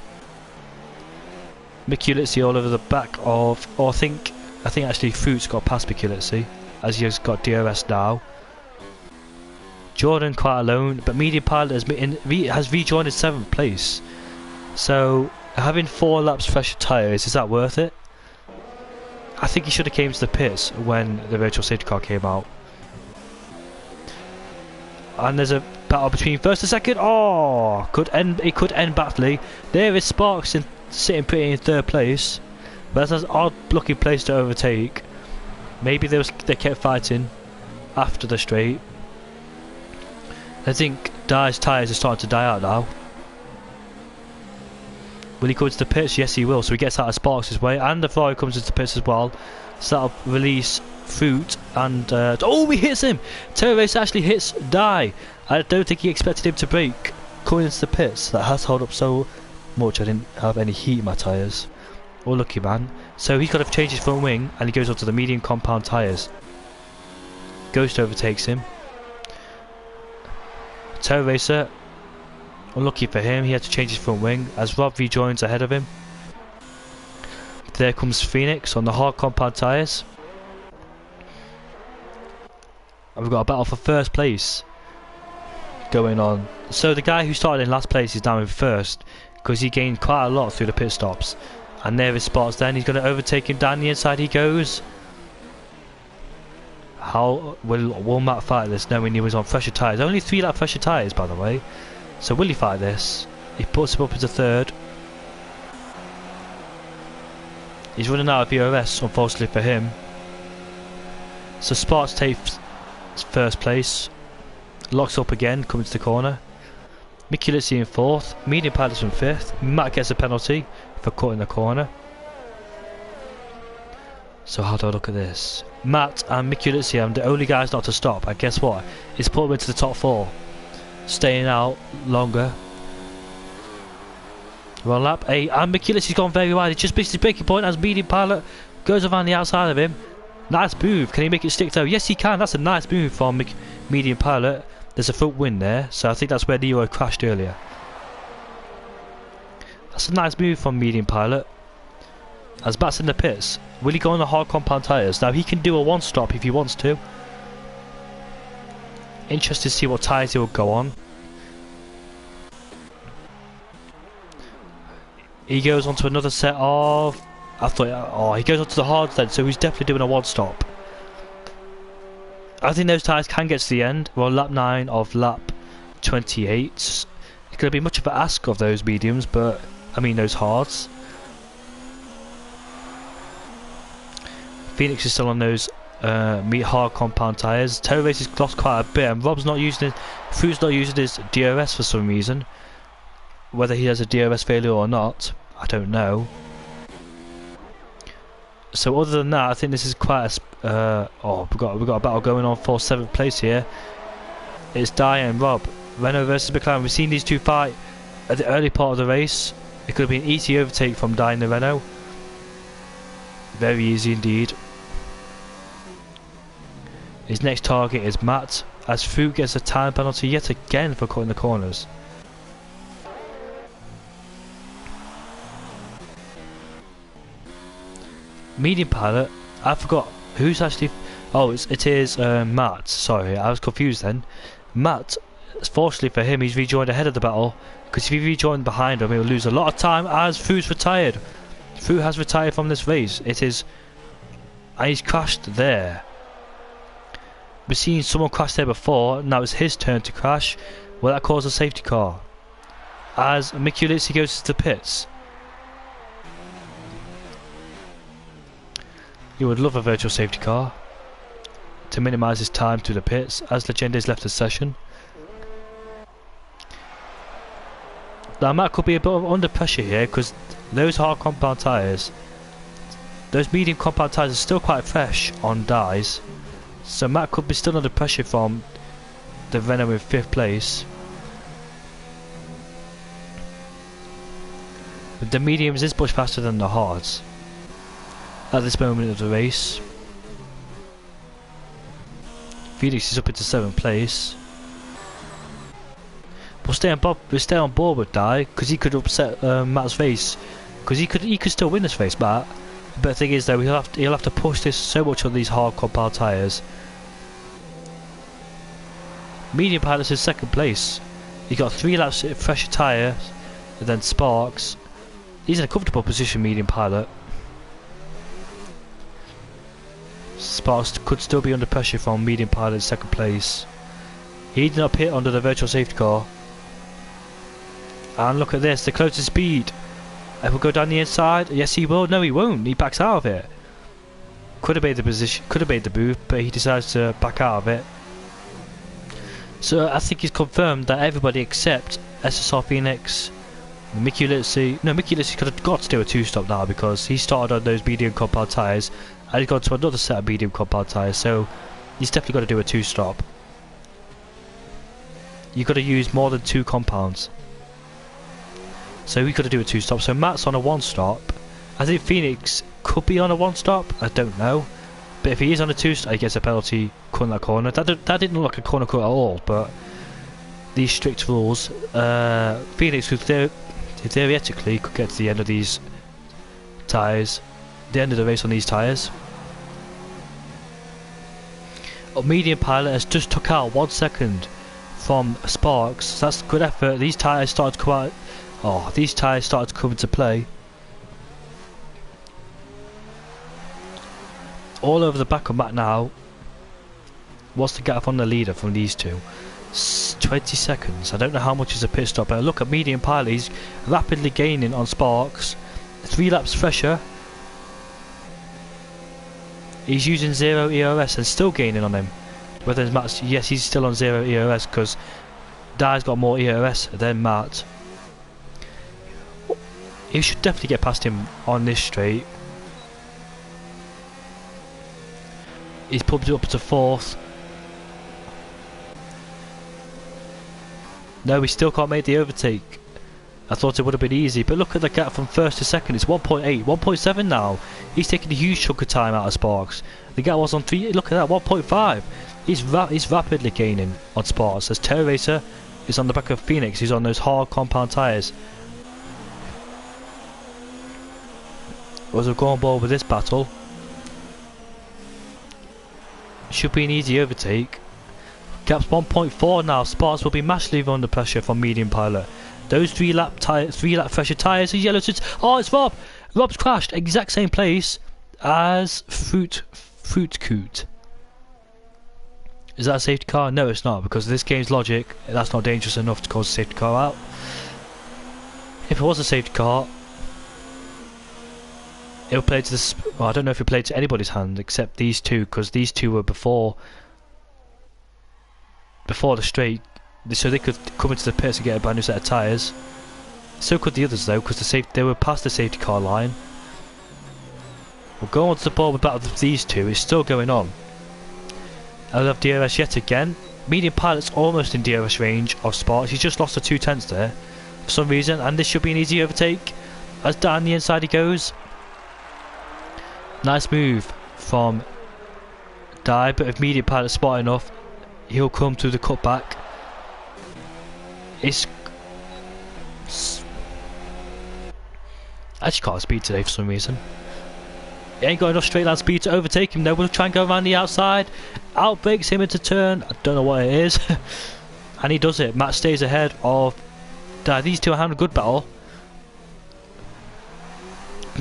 Mikulitsi all over the back of, or I think actually Fruit's got past Mikulitsi, as he has got DRS now. Jordan quite alone, but Medium Pilot has rejoined in 7th place. So having 4 laps fresher tyres, is that worth it? I think he should have came to the pits when the virtual safety car came out. And there's a battle between first and second. Oh, it could end badly. There is Sparks sitting pretty in 3rd place, but that's an odd looking place to overtake. Maybe they kept fighting after the straight. I think Dye's tyres are starting to die out now. Will he go into the pits? Yes, he will. So he gets out of Sparks' way, and the Ferrari comes into the pits as well. So that'll release Fruit, and oh, he hits him! Terra Race actually hits Dye. I don't think he expected him to brake coming into the pits. That has held up so much. I didn't have any heat in my tyres. Oh, lucky man. So he's got to change his front wing, and he goes onto the medium compound tyres. Ghost overtakes him. Terra Racer, unlucky for him, he had to change his front wing as Rob rejoins ahead of him. There comes Phoenix on the hard compound tyres. And we've got a battle for first place going on. So the guy who started in last place is now in first because he gained quite a lot through the pit stops. And there is Spots then, he's going to overtake him down the inside he goes. How will Matt fight this knowing he was on fresher tyres? Only 3 lap fresher tyres, by the way. So will he fight this? He puts him up into 3rd. He's running out of ERS, unfortunately for him. So Sparks takes 1st place. Locks up again, coming to the corner. Mikulitsi in 4th. Medium Pilot's in 5th. Matt gets a penalty for cutting the corner. So how do I look at this? Matt and Mikulitsi are the only guys not to stop, and guess what? It's put them into the top 4. Staying out longer. We're on lap 8, and Mikulitzi's gone very wide. He just missed his braking point as Medium Pilot goes around the outside of him. Nice move. Can he make it stick though? Yes, he can. That's a nice move from Medium Pilot. There's a front wing there, so I think that's where Leroy crashed earlier. That's a nice move from Medium Pilot. As Matt's in the pits, will he go on the hard compound tyres? Now he can do a 1-stop if he wants to. Interested to see what tyres he will go on. He goes on to another set of... he goes on to the hards then, so he's definitely doing a 1-stop. I think those tyres can get to the end. We're on lap 9 of lap 28. It's going to be much of an ask of those mediums, but I mean those hards. Phoenix is still on those hard compound tyres. Terra Race has lost quite a bit, and Rob's not using his... Fruit's not using his DRS for some reason. Whether he has a DRS failure or not, I don't know. So other than that, I think this is quite a we've got a battle going on for 7th place here. It's Dye and Rob. Renault versus McLaren. We've seen these two fight at the early part of the race. It could have been an easy overtake from Dye and the Renault. Very easy indeed. His next target is Matt, as Fruit gets a time penalty yet again for cutting the corners. Medium pilot, I forgot who's actually. Oh, it is Matt. Sorry, I was confused then. Matt, fortunately for him, he's rejoined ahead of the battle, because if he rejoined behind him, he'll lose a lot of time as Fruit's retired. Fruit has retired from this race. It is. And he's crashed there. We've seen someone crash there before. Now it's his turn to crash. Will that cause a safety car? As Mikulitsi goes to the pits. You would love a virtual safety car to minimise his time to the pits, as Legenda's left the session. Now Matt could be a bit under pressure here, because those hard compound tyres, those medium compound tyres are still quite fresh on dyes. So Matt could be still under pressure from the Renault in 5th place. But the mediums is much faster than the hards at this moment of the race. Felix is up into 7th place. We'll stay on board with Dye, because he could upset Matt's race, because he could still win this race, Matt. But the thing is though, he'll have to push this so much on these hard compound tyres. Medium pilot's in 2nd place. He got 3 laps fresher tyre, and then Sparks. He's in a comfortable position, medium pilot. Sparks could still be under pressure from medium pilot in 2nd place. He did not pit under the virtual safety car. And look at this, the closest speed. It will go down the inside. Yes, he will. No, he won't. He backs out of it. Could have made the position, could have made the move, but he decides to back out of it. So I think he's confirmed that everybody except SSR Phoenix, Mikulitsi. No, Mikulitsi could have got to do a 2-stop now, because he started on those medium compound tyres and he's gone to another set of medium compound tyres. So he's definitely got to do a 2-stop. You've got to use more than 2 compounds. So we could do a 2-stop. So Matt's on a 1-stop. I think Phoenix could be on a 1-stop. I don't know. But if he is on a 2-stop, he gets a penalty cutting that corner. That didn't look like a corner cut at all. But these strict rules, Phoenix could theoretically could get to the end of these tyres, the end of the race on these tyres. A medium pilot has just took out 1 second from Sparks. So that's good effort. These tyres started to come out. Oh, these tyres started to come into play. All over the back of Matt now. What's the gap on the leader from these two? 20 seconds. I don't know how much is a pit stop, but look at medium pilot. He's rapidly gaining on Sparks. 3 laps fresher. He's using 0 ERS and still gaining on him. Whether it's Matt's, yes, he's still on 0 ERS, because Dye's got more ERS than Matt. He should definitely get past him on this straight. He's pumped it up to 4th. No, he still can't make the overtake. I thought it would have been easy, but look at the gap from 1st to 2nd. It's 1.8, 1.7 now. He's taking a huge chunk of time out of Sparks. The gap was on 3. Look at that, 1.5. He's rapidly gaining on Sparks. As Terror Racer is on the back of Phoenix. He's on those hard compound tyres. As we go on board with this battle, should be an easy overtake. Gap's 1.4 now. Sparks will be massively under pressure from medium pilot. Those 3 lap fresher tyres. Yellow suits. Oh, it's Rob. Rob's crashed exact same place as Fruit Coot. Is that a safety car? No, it's not, because this game's logic, that's not dangerous enough to cause a safety car out. If it was a safety car, it'll play to this. Well, I don't know if it played to anybody's hand except these two, because these two were before the straight, so they could come into the pits and get a brand new set of tyres. So could the others though, because they were past the safety car line. We'll go on to the board with battle of these two. It's still going on. I love DRS yet again. Medium Pilot's almost in DRS range of Sparks. He's just lost a 2/10 there for some reason, and this should be an easy overtake. As down the inside he goes. Nice move from Dye, but if Medium Pilot's spot enough, he'll come through the cutback. I just can't speed today for some reason. He ain't got enough straight line speed to overtake him though. We'll try and go around the outside. Outbreaks him into turn. I don't know what it is. And he does it. Matt stays ahead of Dye. These two are having a good battle.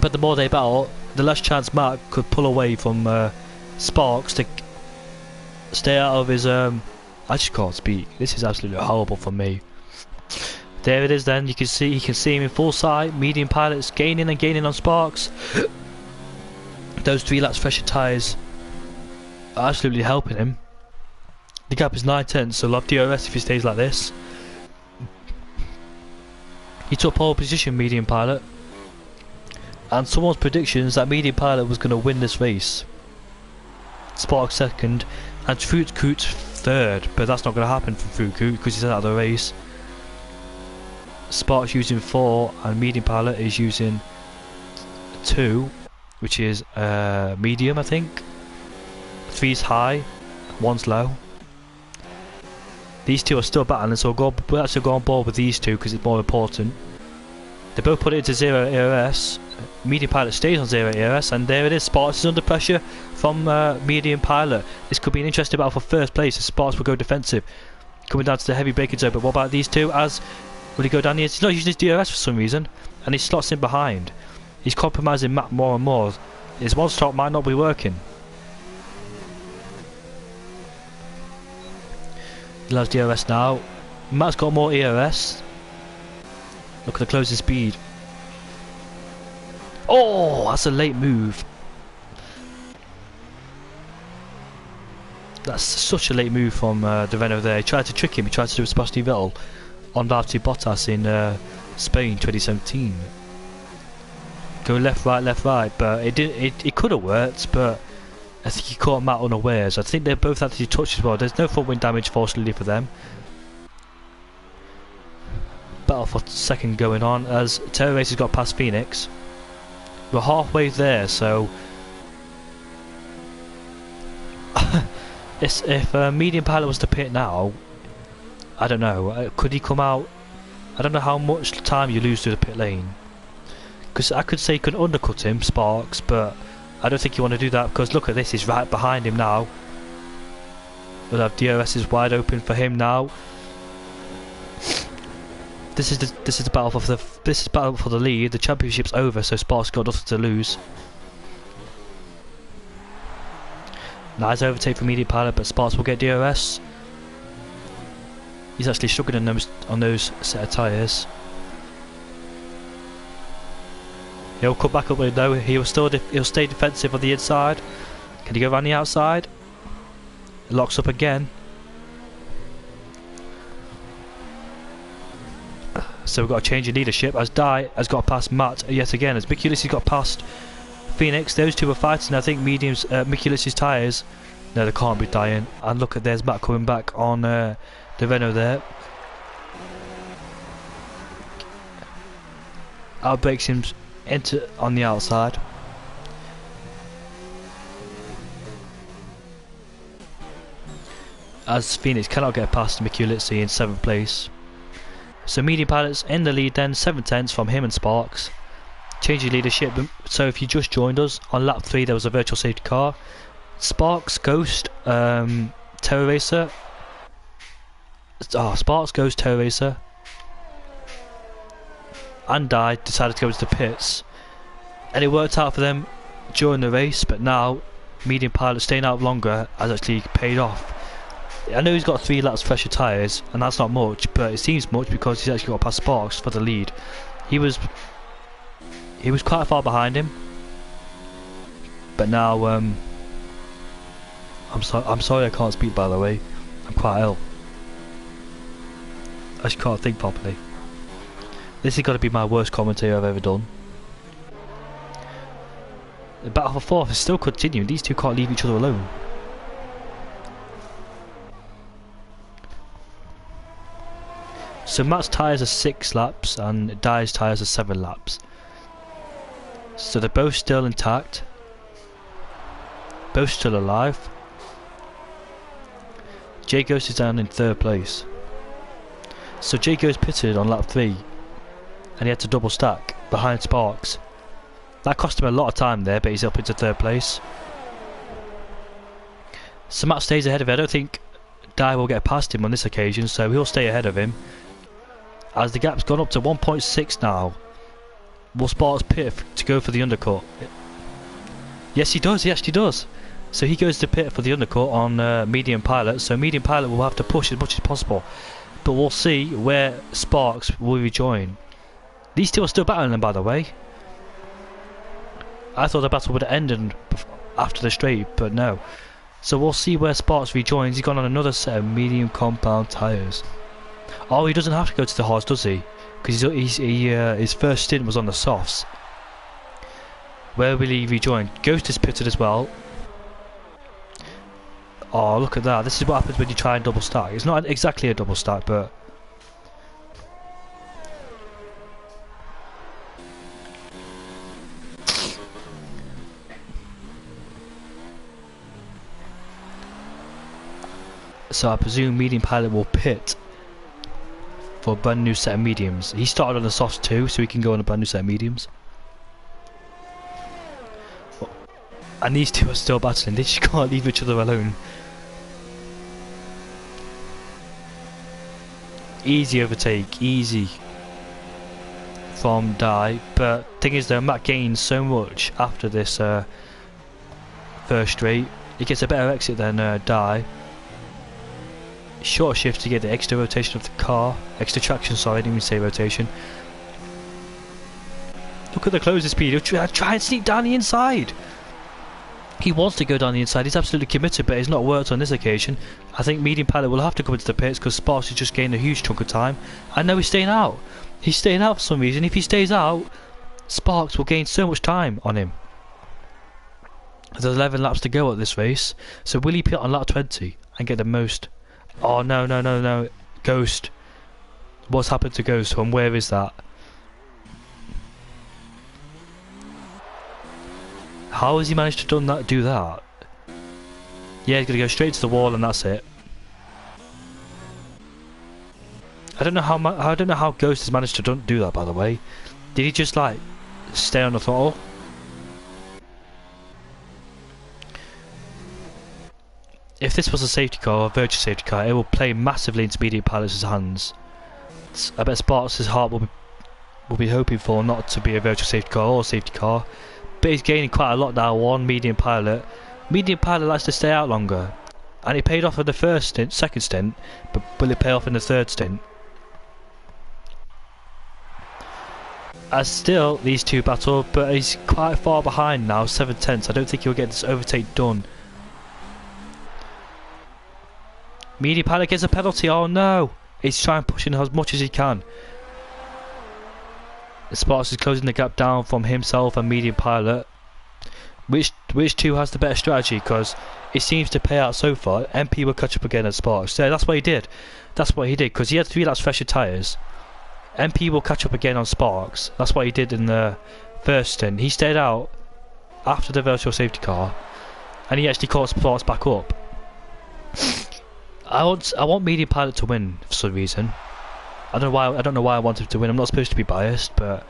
But the more they battle, the less chance Matt could pull away from Sparks to stay out of his I just can't speak. This is absolutely horrible for me. There it is then, you can see him in full sight. Medium Pilot's gaining and gaining on Sparks. Those 3 laps fresher tyres are absolutely helping him. The gap is 9/10, so he'll have DRS if he stays like this. He took pole position, Medium Pilot. And someone's predictions that Medium Pilot was going to win this race. Sparks second and Fruitcoot third, but that's not going to happen for Fruitcoot because he's out of the race. Sparks using 4 and Medium Pilot is using 2, which is medium I think. 3's high, 1's low. These two are still battling, so we'll actually go on board with these two because it's more important. They both put it into 0 ERS. Medium Pilot stays on 0 ERS, and there it is. Sparks is under pressure from Medium Pilot. This could be an interesting battle for first place as Sparks will go defensive. Coming down to the heavy braking zone, but what about these two? Will he go down here? He's not using his DRS for some reason, and he slots in behind. He's compromising Matt more and more. His one stop might not be working. He loves DRS now. Matt's got more ERS. Look at the closing speed. Oh, that's a late move. That's such a late move from the Renault there. He tried to trick him. He tried to do a Sebastian Vettel on Valtteri Bottas in Spain 2017. Go left, right, but it didn't. It could have worked, but I think he caught Matt unawares. I think they both actually touched as well. There's no front wing damage, fortunately for them. Battle for second going on as Terra Race has got past Phoenix. We're halfway there, so if Medium Pilot was to pit now, I don't know. Could he come out? I don't know how much time you lose through the pit lane. Because I could say you could undercut him, Sparks, but I don't think you want to do that because look at this, he's right behind him now. We'll have DRS is wide open for him now. This is the battle for the lead. The championship's over, so Sparks got nothing to lose. Nice overtake for Medium Pilot, but Sparks will get DRS. He's actually struggling on those set of tyres. He'll cut back up though. He'll stay defensive on the inside. Can he go around the outside? It locks up again. So we've got a change in leadership as Dye has got past Matt yet again. As Mick Ulysses got past Phoenix, those two are fighting. I think Mick Ulysses tyres. No, they can't be dying. And look at there's Matt coming back on the Renault there. Outbreaks him on the outside. As Phoenix cannot get past Mick Ulysses in 7th place. So Medium Pilot's in the lead then, 7/10 from him and Sparks. Changing leadership, so if you just joined us, on lap 3 there was a virtual safety car. Sparks, Ghost, Terra Racer. Sparks, Ghost, Terra Racer. And Dye decided to go into the pits. And it worked out for them during the race, but now Medium Pilot staying out longer has actually paid off. I know he's got 3 laps fresher tyres, and that's not much, but it seems much because he's actually got past Sparks for the lead. He was quite far behind him, but now I'm sorry I can't speak, by the way. I'm quite ill. I just can't think properly. This has got to be my worst commentary I've ever done. The battle for fourth is still continuing. These two can't leave each other alone. So Matt's tyres are 6 laps and Dai's tyres are 7 laps. So they're both still intact. Both still alive. Jay Ghost is down in 3rd place. So Jay Ghost pitted on lap 3 and he had to double stack behind Sparks. That cost him a lot of time there, but he's up into 3rd place. So Matt stays ahead of him. I don't think Dai will get past him on this occasion, so he'll stay ahead of him. As the gap's gone up to 1.6 now. Will Sparks pit to go for the undercut? Yes, he does. He actually does. So he goes to pit for the undercut on medium pilot. So medium pilot will have to push as much as possible. But we'll see where Sparks will rejoin. These two are still battling them, by the way. I thought the battle would have ended after the straight, but no. So we'll see where Sparks rejoins. He's gone on another set of medium compound tyres. Oh, he doesn't have to go to the hards, does he? Because his first stint was on the softs. Where will he rejoin? Ghost is pitted as well. Oh, look at that. This is what happens when you try and double stack. It's not exactly a double stack, but... So I presume medium pilot will pit for a brand new set of mediums. He started on the softs too, so he can go on a brand new set of mediums. And these two are still battling. They just can't leave each other alone. Easy overtake, easy from Dai. But thing is though, Matt gains so much after this first straight. He gets a better exit than Dai. Short shift to get the extra rotation of the car. Extra traction, sorry, I didn't even say rotation. Look at the closer speed. He'll try and sneak down the inside. He wants to go down the inside. He's absolutely committed, but it's not worked on this occasion. I think medium pilot will have to come into the pits because Sparks has just gained a huge chunk of time. And now he's staying out. He's staying out for some reason. If he stays out, Sparks will gain so much time on him. There's 11 laps to go at this race. So will he pit on lap 20 and get the most? Oh no, no, no, no. Ghost. What's happened to Ghost and where is that? How has he managed to do that? Yeah, he's gonna go straight to the wall and that's it. I don't know how Ghost has managed to do that, by the way. Did he just like stay on the throttle? If this was a safety car or a virtual safety car, it will play massively into medium pilot's hands. I bet Sparks' heart will be hoping for not to be a virtual safety car or a safety car. But he's gaining quite a lot now on medium pilot. Medium pilot likes to stay out longer. And it paid off in the first stint, second stint, but will it pay off in the third stint? As still, these two battle, but he's quite far behind now, 7/10. I don't think he'll get this overtake done. Medium pilot gets a penalty, oh no! He's trying to push in as much as he can. Sparks is closing the gap down from himself and medium pilot. Which two has the better strategy? Because it seems to pay out so far. MP will catch up again at Sparks. So that's what he did. That's what he did because he had 3 laps fresher tyres. MP will catch up again on Sparks. That's what he did in the first stint. He stayed out after the virtual safety car, and he actually caught Sparks back up. I want medium pilot to win for some reason. I don't know why I want him to win. I'm not supposed to be biased, but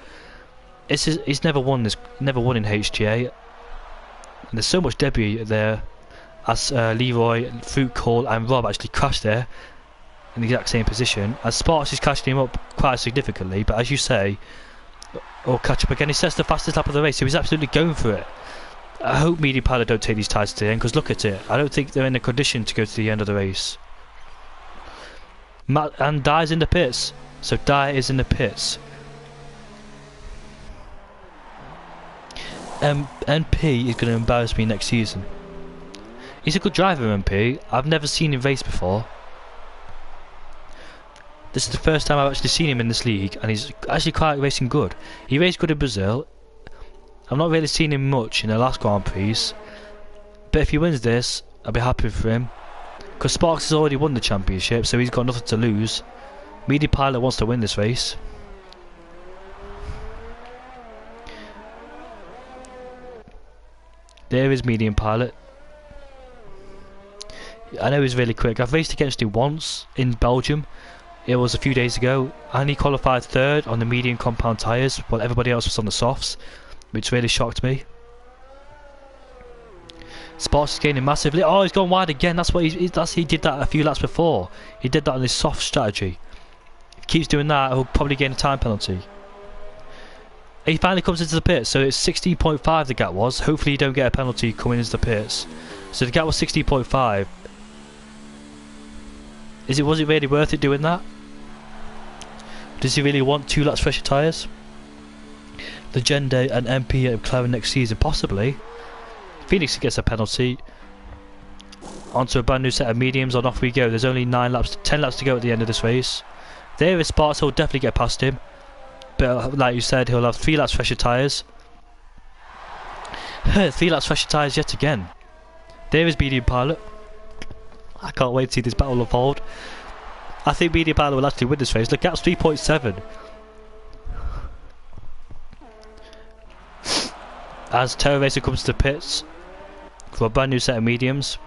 he's never won in HTA. And there's so much debris there, as Leroy, Fruit Call and Rob actually crashed there in the exact same position. As Sparks is catching him up quite significantly, but as you say, or catch up again. He sets the fastest lap of the race, so he's absolutely going for it. I hope medium pilot don't take these tyres to the end, because look at it. I don't think they're in a condition to go to the end of the race. Matt and Dai's in the pits, so Dai is in the pits. NP is going to embarrass me next season. He's a good driver, NP. I've never seen him race before. This is the first time I've actually seen him in this league, and he's actually quite racing good. He raced good in Brazil, I've not really seen him much in the last Grand Prix, but if he wins this, I'll be happy for him. Because Sparks has already won the championship, so he's got nothing to lose. Medium Pilot wants to win this race. There is Medium Pilot. I know he's really quick. I've raced against him once in Belgium. It was a few days ago, and he qualified third on the medium compound tyres while everybody else was on the softs, which really shocked me. Sparks is gaining massively. Oh, he's gone wide again. That's what he did that a few laps before. He did that on his soft strategy. If he keeps doing that, he'll probably gain a time penalty. He finally comes into the pits, so it's 16.5 the gap was. Hopefully you don't get a penalty coming into the pits. So the gap was 16.5. Was it really worth it doing that? Does he really want 2 laps fresher tyres? Legenda and MP at McLaren next season, possibly. Phoenix gets a penalty. Onto a brand new set of mediums, and off we go. There's only 10 laps to go at the end of this race. There is Sparks, he'll definitely get past him. But like you said, he'll have 3 laps fresher tyres. 3 laps fresher tyres yet again. There is Medium Pilot. I can't wait to see this battle unfold. I think Medium Pilot will actually win this race. The gap's 3.7. As Terror Racer comes to the pits for a brand new set of mediums.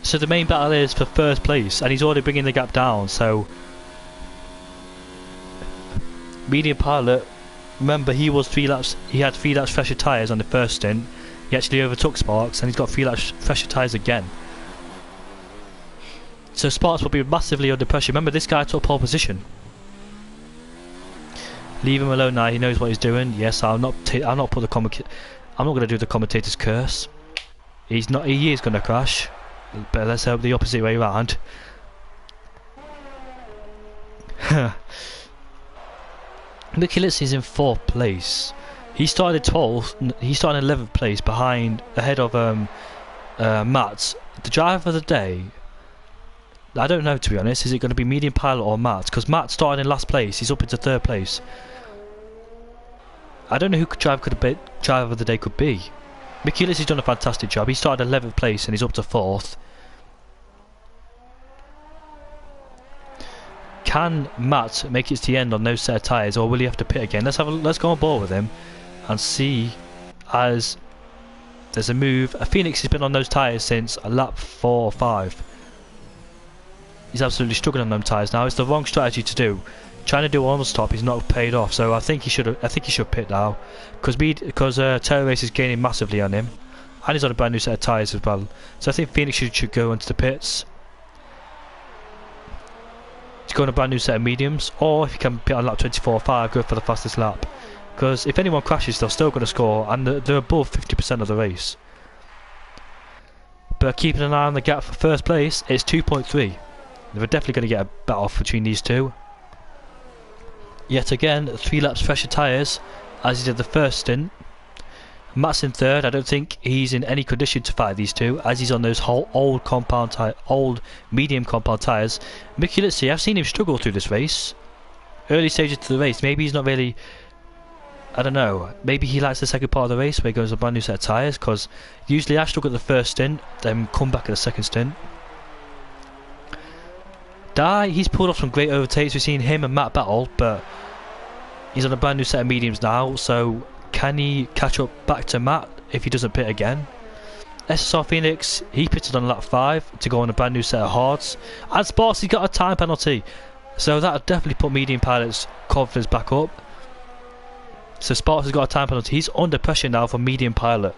So the main battle is for first place, and he's already bringing the gap down. So Medium Pilot, remember he was 3 laps. He had 3 laps fresher tyres on the first stint. He actually overtook Sparks, and he's got 3 laps fresher tyres again. So Sparks will be massively under pressure. Remember, this guy took pole position. Leave him alone now. He knows what he's doing. Yes, I'll not put the I'm not going to do the commentator's curse. He's not. He is going to crash. But let's hope the opposite way around. Mickey Litz is in 4th place. He started 12th. He started in 11th place, ahead of Matt. The driver of the day. I don't know, to be honest. Is it going to be Medium Pilot or Matt? Because Matt started in last place. He's up into 3rd place. I don't know who driver of the day could be. Mickey Litz has done a fantastic job. He started 11th place and he's up to 4th. Can Matt make it to the end on no set of tyres, or will he have to pit again? Let's go on board with him and see. As there's a move. Phoenix has been on those tyres since lap 4 or 5. He's absolutely struggling on them tyres now. It's the wrong strategy to do. Trying to do on the stop, he's not paid off. So I think he should pit now, because Terror Race is gaining massively on him, and he's on a brand new set of tyres as well. So I think Phoenix should go into the pits. He's going a brand new set of mediums, or if he can pit on lap 24 or 5, go for the fastest lap. Because if anyone crashes, they're still going to score, and they're above 50% of the race. But keeping an eye on the gap for first place, it's 2.3. They're definitely going to get a battle off between these two. Yet again, 3 laps fresher tyres, as he did the first stint. Matt's in 3rd. I don't think he's in any condition to fight these two, as he's on those old medium compound tyres. Mickey Litzy, I've seen him struggle through this race. Early stages to the race, maybe he's not really. I don't know. Maybe he likes the second part of the race where he goes a brand new set of tyres, because usually I struggle at the first stint, then come back at the second stint. He's pulled off some great overtakes. We've seen him and Matt battle, but he's on a brand new set of mediums now, so can he catch up back to Matt if he doesn't pit again? SSR Phoenix, he pitted on lap 5 to go on a brand new set of hards, and Sparks, he got a time penalty, so that'll definitely put Medium Pilot's confidence back up. So Sparks has got a time penalty. He's under pressure now for Medium Pilot.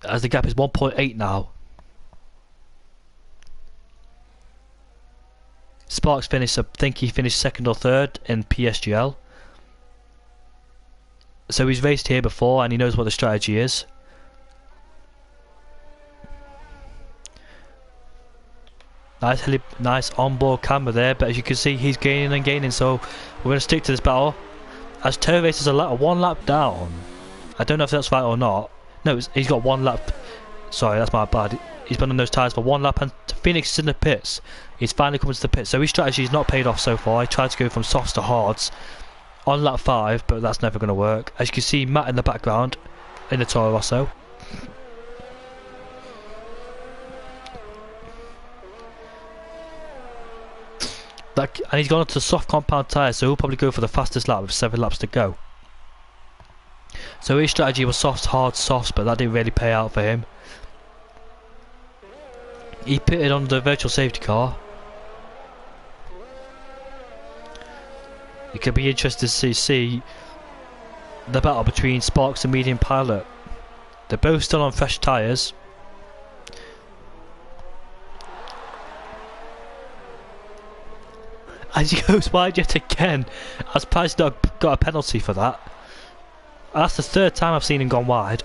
As the gap is 1.8 now. Sparks finished, I think he finished 2nd or 3rd in PSGL. So he's raced here before and he knows what the strategy is. Nice onboard camera there, but as you can see he's gaining and gaining, so we're going to stick to this battle. As Terror Race is a 1 lap down. I don't know if that's right or not. No, he's got 1 lap. Sorry, that's my bad. He's been on those tyres for 1 lap and Phoenix is in the pits. He's finally coming to the pits. So his strategy is not paid off so far. He tried to go from softs to hards on lap 5, but that's never going to work. As you can see, Matt in the background in the Toro Rosso. And he's gone onto the soft compound tyres, so he'll probably go for the fastest lap with 7 laps to go. So his strategy was softs, hards, softs, but that didn't really pay out for him. He pitted on the virtual safety car. It could be interesting to see the battle between Sparks and Medium Pilot. They're both still on fresh tyres. As he goes wide yet again, as Price got a penalty for that. That's the 3rd time I've seen him gone wide.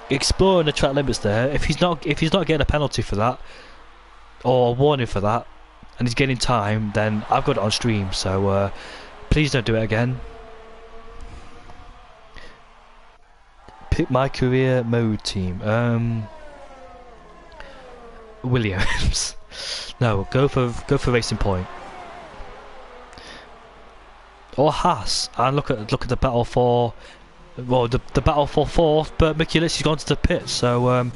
Exploring the track limits there. If he's not getting a penalty for that, or a warning for that, and he's getting time, then I've got it on stream. So please don't do it again. Pick my career mode team. Williams. No, go for Racing Point. Or Haas. And look at the battle for, well, the battle for 4th, but Mikulici's gone to the pit, so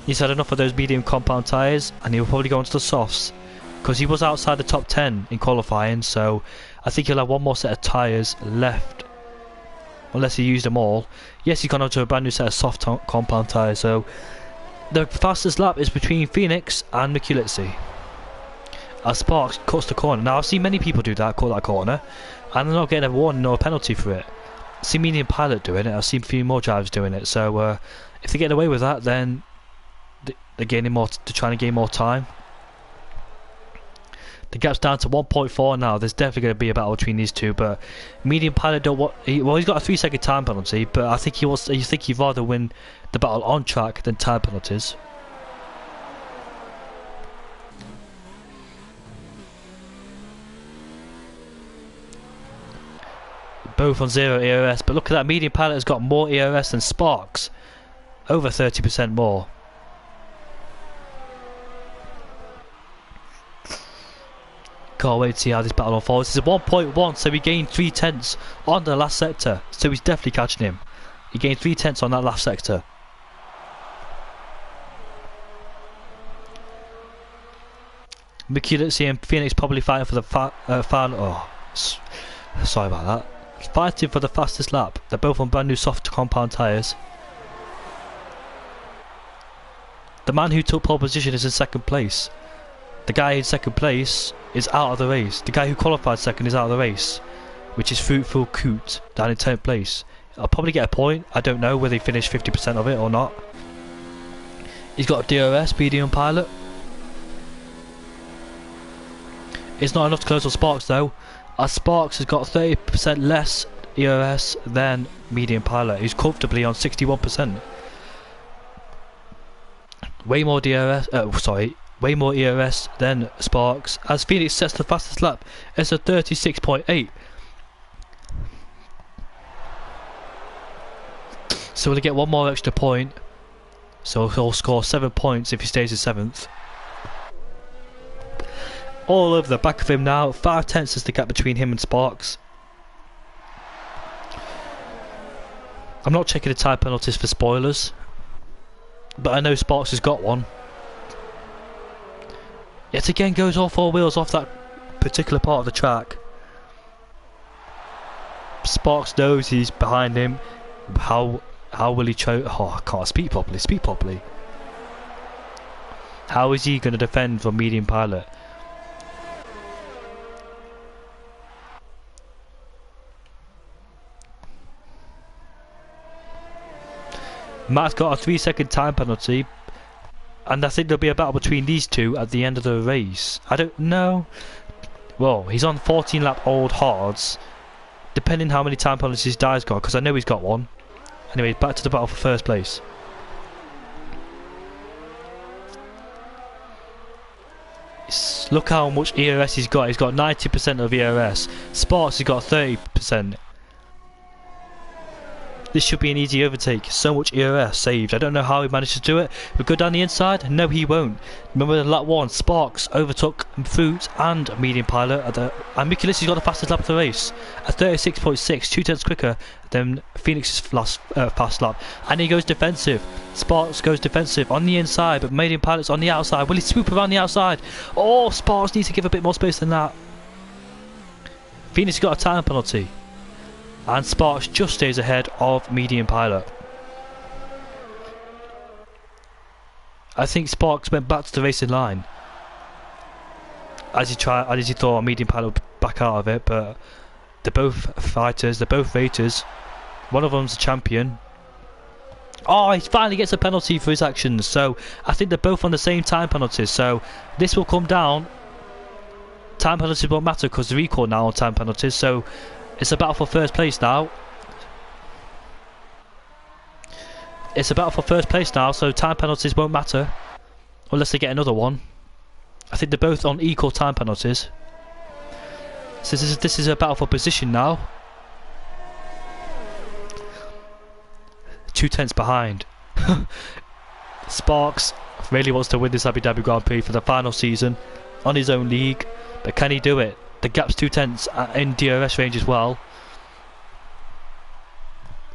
he's had enough of those medium compound tyres, and he'll probably go onto the softs, because he was outside the top 10 in qualifying. So I think he'll have one more set of tyres left, unless he used them all. Yes, he's gone onto a brand new set of soft compound tyres. So the fastest lap is between Phoenix and Mikulici, as Sparks cuts the corner. Now I've seen many people do that, cut that corner, and they're not getting a warning or a penalty for it. I've seen Medium Pilot doing it, I've seen a few more drivers doing it. So if they're getting away with that, then they're gaining more, they're trying to gain more time. The gap's down to 1.4 now. There's definitely going to be a battle between these two, but Medium Pilot don't want. Well, he's got a 3-second time penalty, but I think he'd rather win the battle on track than time penalties. Both on 0 ERS, but look at that. Medium Pilot has got more ERS than Sparks, over 30% more. Can't wait to see how this battle unfolds. This is 1.1, so he gained 3 tenths on the last sector. So he's definitely catching him. He gained 3 tenths on that last sector. Mikulici and Phoenix probably fighting for the final. Oh, sorry about that. Fighting for the fastest lap. They're both on brand new soft compound tyres. The man who took pole position is in 2nd place. The guy in 2nd place is out of the race. The guy who qualified 2nd is out of the race, which is Fruitful Coot down in 10th place. I'll probably get a point. I don't know whether he finished 50% of it or not. He's got a DRS, Medium Pilot. It's not enough to close on Sparks though, as Sparks has got 30% less ERS than Medium Pilot, who's comfortably on 61%. Way more DRS, way more ERS than Sparks, as Phoenix sets the fastest lap. It's a 36.8. So we'll get one more extra point, so he'll score 7 points if he stays in 7th. All over the back of him now. 5 tenths is the gap between him and Sparks. I'm not checking the time penalties for spoilers, but I know Sparks has got one. Yet again goes all 4 wheels off that particular part of the track. Sparks knows he's behind him. How will he choke? Oh, I can't speak properly. How is he going to defend from Medium Pilot? Matt's got a 3-second time penalty, and I think there'll be a battle between these two at the end of the race. I don't know. Well, he's on 14 lap old hards, depending how many time penalties his guy's got, because I know he's got one. Anyway, back to the battle for first place. Look how much ERS he's got. He's got 90% of ERS. Sparks has got 30%. This should be an easy overtake. So much ERS saved. I don't know how he managed to do it. But go down the inside? No, he won't. Remember lap 1, Sparks overtook Fruit and Medium Pilot. And Mickey Lissi's got the fastest lap of the race at 36.6, 2 tenths quicker than Phoenix's fast lap. And he goes defensive. Sparks goes defensive on the inside, but Medium Pilot's on the outside. Will he swoop around the outside? Oh, Sparks needs to give a bit more space than that. Phoenix got a time penalty. And Sparks just stays ahead of Medium Pilot. I think Sparks went back to the racing line as he thought Medium Pilot would back out of it, but they're both fighters, they're both raters. One of them's a champion. Oh, he finally gets a penalty for his actions, so I think they're both on the same time penalties, so this will come down. Time penalties won't matter because they're equal now on time penalties, so it's a battle for first place now. It's a battle for first place now, so time penalties won't matter unless they get another one. I think they're both on equal time penalties. So this is a battle for position now. 2 tenths behind. Sparks really wants to win this Abu Dhabi Grand Prix for the final season on his own league, but can he do it? The gap's 2 tenths in DRS range as well.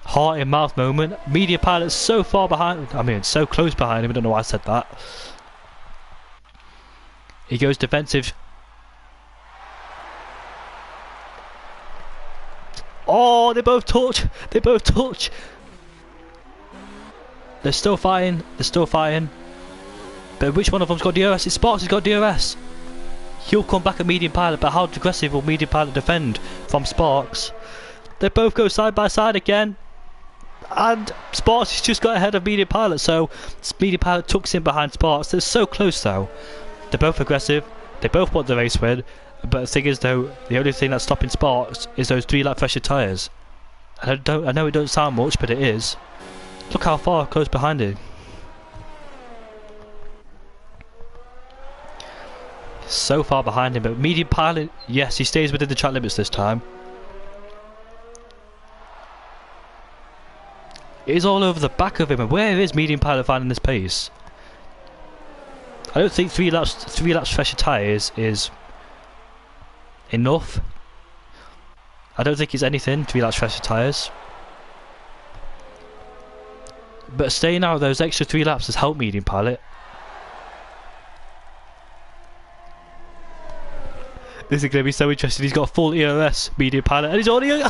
Heart in mouth moment. Media Pilot's so far behind. I mean, so close behind him. I don't know why I said that. He goes defensive. Oh, they both touch. They both touch. They're still fighting. They're still fighting. But which one of them's got DRS? It's Sparks has got DRS. He'll come back at Medium Pilot, but how aggressive will Medium Pilot defend from Sparks? They both go side by side again. And Sparks has just got ahead of Medium Pilot, so Medium Pilot tucks in behind Sparks. They're so close though. They're both aggressive. They both want the race win. But the thing is though, the only thing that's stopping Sparks is those 3 lap fresher tyres. I know it don't sound much, but it is. Look how far close behind him. So far behind him, but Medium Pilot, yes, he stays within the track limits this time. It is all over the back of him, and where is Medium Pilot finding this pace? I don't think 3 laps fresher tyres is enough. I don't think it's anything, 3 laps fresher tyres. But staying out of those extra 3 laps has helped Medium Pilot. This is going to be so interesting. He's got full ERS, Medium Pilot, and he's already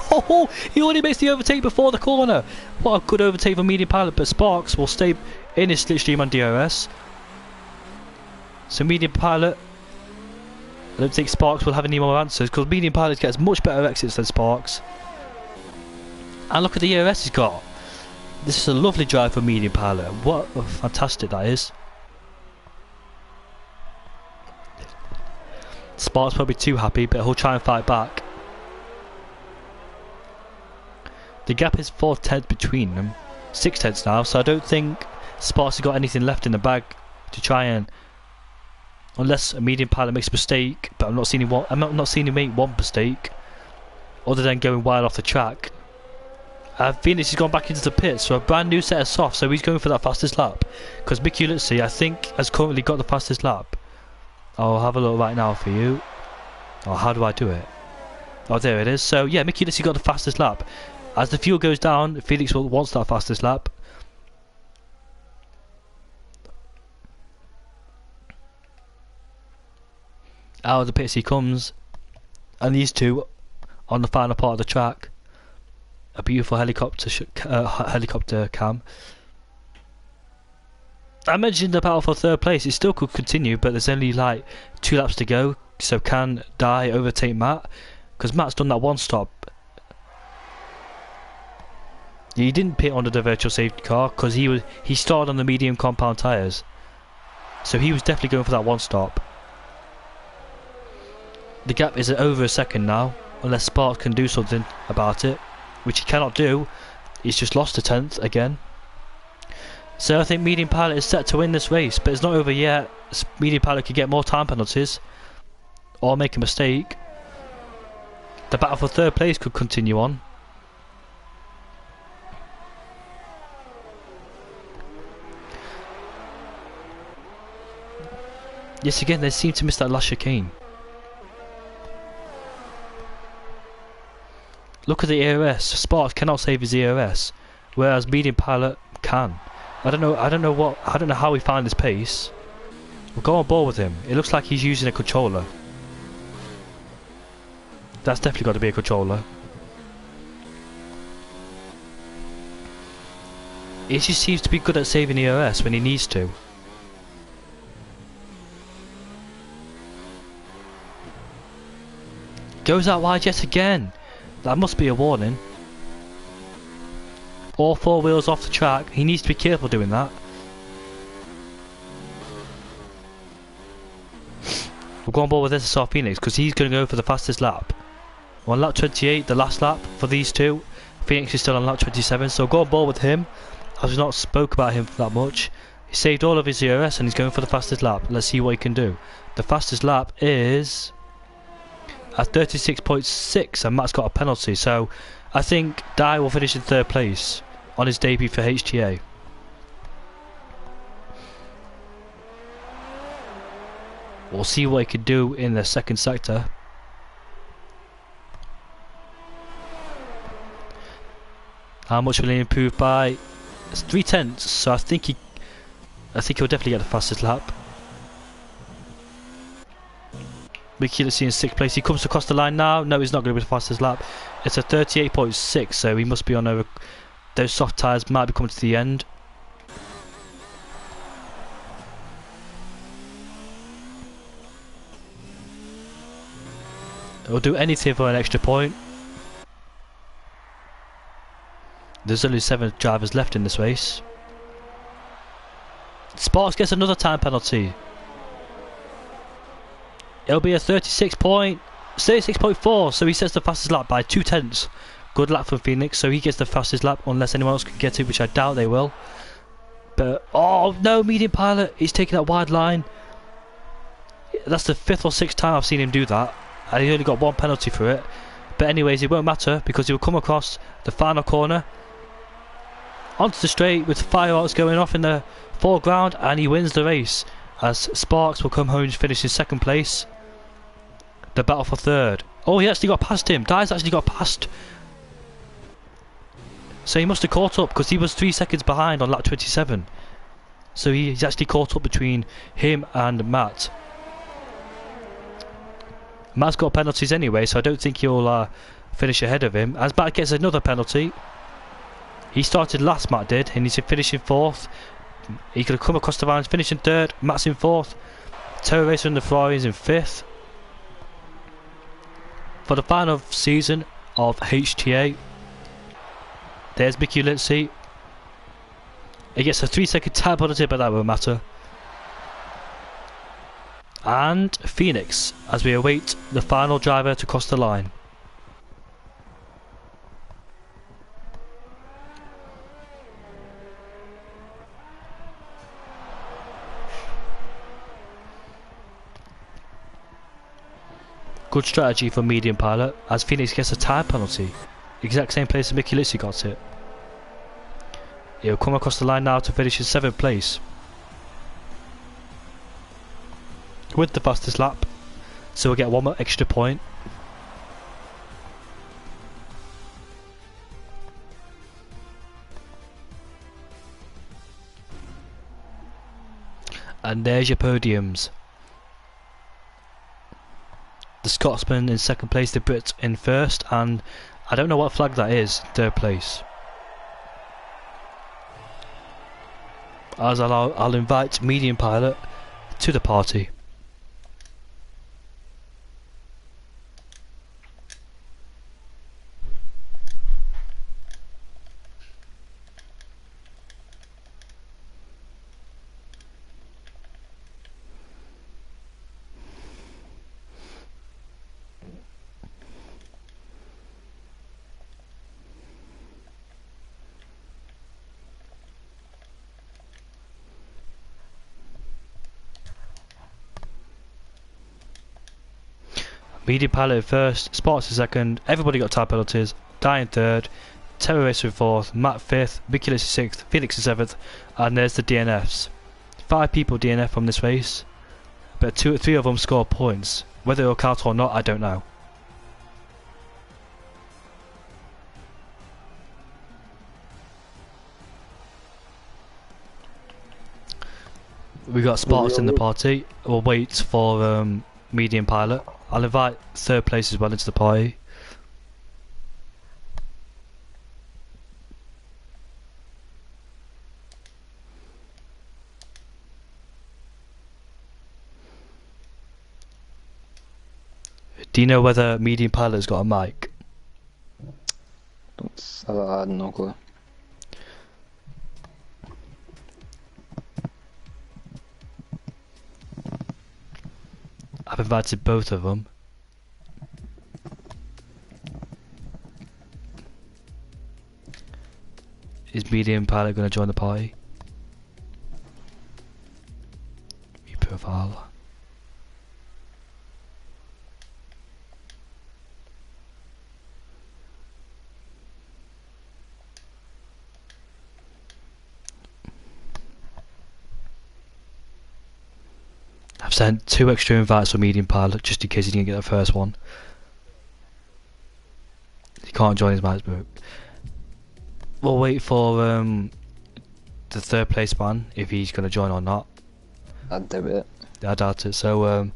he already makes the overtake before the corner. What a good overtake for Medium Pilot, but Sparks will stay in his slipstream on DRS. So Medium Pilot, I don't think Sparks will have any more answers because Medium Pilot gets much better exits than Sparks. And look at the ERS he's got. This is a lovely drive for Medium Pilot. What a fantastic that is. Sparks probably too happy, but he'll try and fight back. The gap is 4 tenths between them, 6 tenths now, so I don't think Sparks has got anything left in the bag to try and, unless a Medium Pilot makes a mistake, but I'm not seeing him make one mistake, other than going wide off the track. Phoenix has gone back into the pits for a brand new set of softs, so he's going for that fastest lap. Because Mickey Lutzi, I think, has currently got the fastest lap. I'll have a look right now for you. Oh, how do I do it? Oh, there it is. So yeah, Mickey Lutzi got the fastest lap. As the fuel goes down, Felix wants that fastest lap. Out of the pits he comes, and these two on the final part of the track. A beautiful helicopter cam. I mentioned the battle for third place. It still could continue, but there's only like 2 laps to go. So can Dye overtake Matt? Because Matt's done that one stop. He didn't pit under the virtual safety car because he started on the medium compound tyres. So he was definitely going for that one stop. The gap is at over a second now, unless Sparks can do something about it, which he cannot do. He's just lost a tenth again. So I think Medium Pilot is set to win this race, but it's not over yet. Medium Pilot could get more time penalties or make a mistake. The battle for third place could continue on. Yes, again, they seem to miss that last chicane. Look at the ERS. Sparks cannot save his ERS, whereas Medium Pilot can. I don't know how he found his pace. We'll go on board with him. It looks like he's using a controller. That's definitely got to be a controller. He just seems to be good at saving ERS when he needs to. Goes out wide yet again. That must be a warning. All four wheels off the track. He needs to be careful doing that. We'll go on board with SSR Phoenix because he's going to go for the fastest lap. We're on lap 28, the last lap for these two. Phoenix is still on lap 27, so go on board with him. As we've not spoke about him that much. He saved all of his ERS and he's going for the fastest lap. Let's see what he can do. The fastest lap is at 36.6 and Matt's got a penalty, so I think Dai will finish in third place on his debut for HTA. We'll see what he can do in the second sector. How much will he improve by? It's 3/10, so I think he'll definitely get the fastest lap. Mickey, let's see, in 6th place. He comes across the line now. No, he's not going to be the fastest lap. It's a 38.6, so he must be on over. Those soft tyres might be coming to the end. He'll do anything for an extra point. There's only 7 drivers left in this race. Sparks gets another time penalty. It'll be a 36.4, so he sets the fastest lap by 2/10. Good lap from Phoenix, so he gets the fastest lap unless anyone else can get it, which I doubt they will. But, oh no, Medium Pilot, he's taking that wide line. That's the 5th or 6th time I've seen him do that, and he only got 1 penalty for it. But anyways, it won't matter because he will come across the final corner onto the straight with fireworks going off in the foreground, and he wins the race as Sparks will come home and finish in 2nd place. The battle for 3rd. Oh, he actually got past him. Dai's actually got past. So he must have caught up because he was 3 seconds behind on lap 27. So he's actually caught up between him and Matt. Matt's got penalties anyway, so I don't think he'll finish ahead of him. As Matt gets another penalty. He started last, Matt did, and he's finishing 4th. He could have come across the line, finishing 3rd. Matt's in 4th. Terror Racer and the Ferrari is in 5th. For the final season of HTA, there's Mickey Lindsay. He gets a 3-second time penalty, but that won't matter. And Phoenix, as we await the final driver to cross the line. Good strategy for Medium Pilot as Phoenix gets a time penalty. Exact same place as Mickey Litzy got it. He'll come across the line now to finish in 7th place with the fastest lap, so we'll get 1 more extra point. And there's your podiums. The Scotsman in 2nd place, the Brit in 1st, and I don't know what flag that is, 3rd place. As I'll invite Medium Pilot to the party. Medium Pilot in 1st, Sparks in 2nd, everybody got time penalties. Dai in 3rd, Terror Racer in 4th, Matt 5th, Mickey Litzy 6th, Phoenix in 7th, and there's the DNFs. 5 people DNF from this race. but three of them score points. Whether it'll count or not, I don't know. We got Sparks in the party. We'll wait for medium pilot. I'll invite third place as well into the party. Do you know whether medium pilot's got a mic? I had no clue. I've invited both of them. Is medium pilot going to join the party? View profile. I've sent 2 extra invites for medium pilot just in case he didn't get the first one. He can't join his match group. We'll wait for the third place man if he's going to join or not. I doubt it. I doubt it. So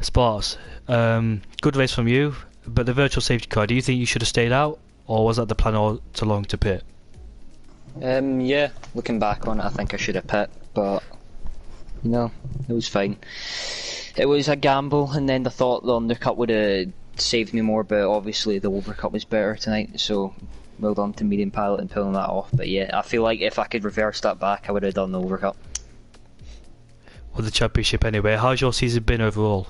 Sparks, good race from you, but the virtual safety car, do you think you should have stayed out, or was that the plan all too long to pit? Yeah, looking back on it, I think I should have pit, but you know, it was fine. It was a gamble, and then I thought the undercut would have saved me more, but obviously the overcut was better tonight, so well done to medium pilot and pulling that off. But yeah, I feel like if I could reverse that back, I would have done the overcut. Well, the championship anyway, how's your season been overall?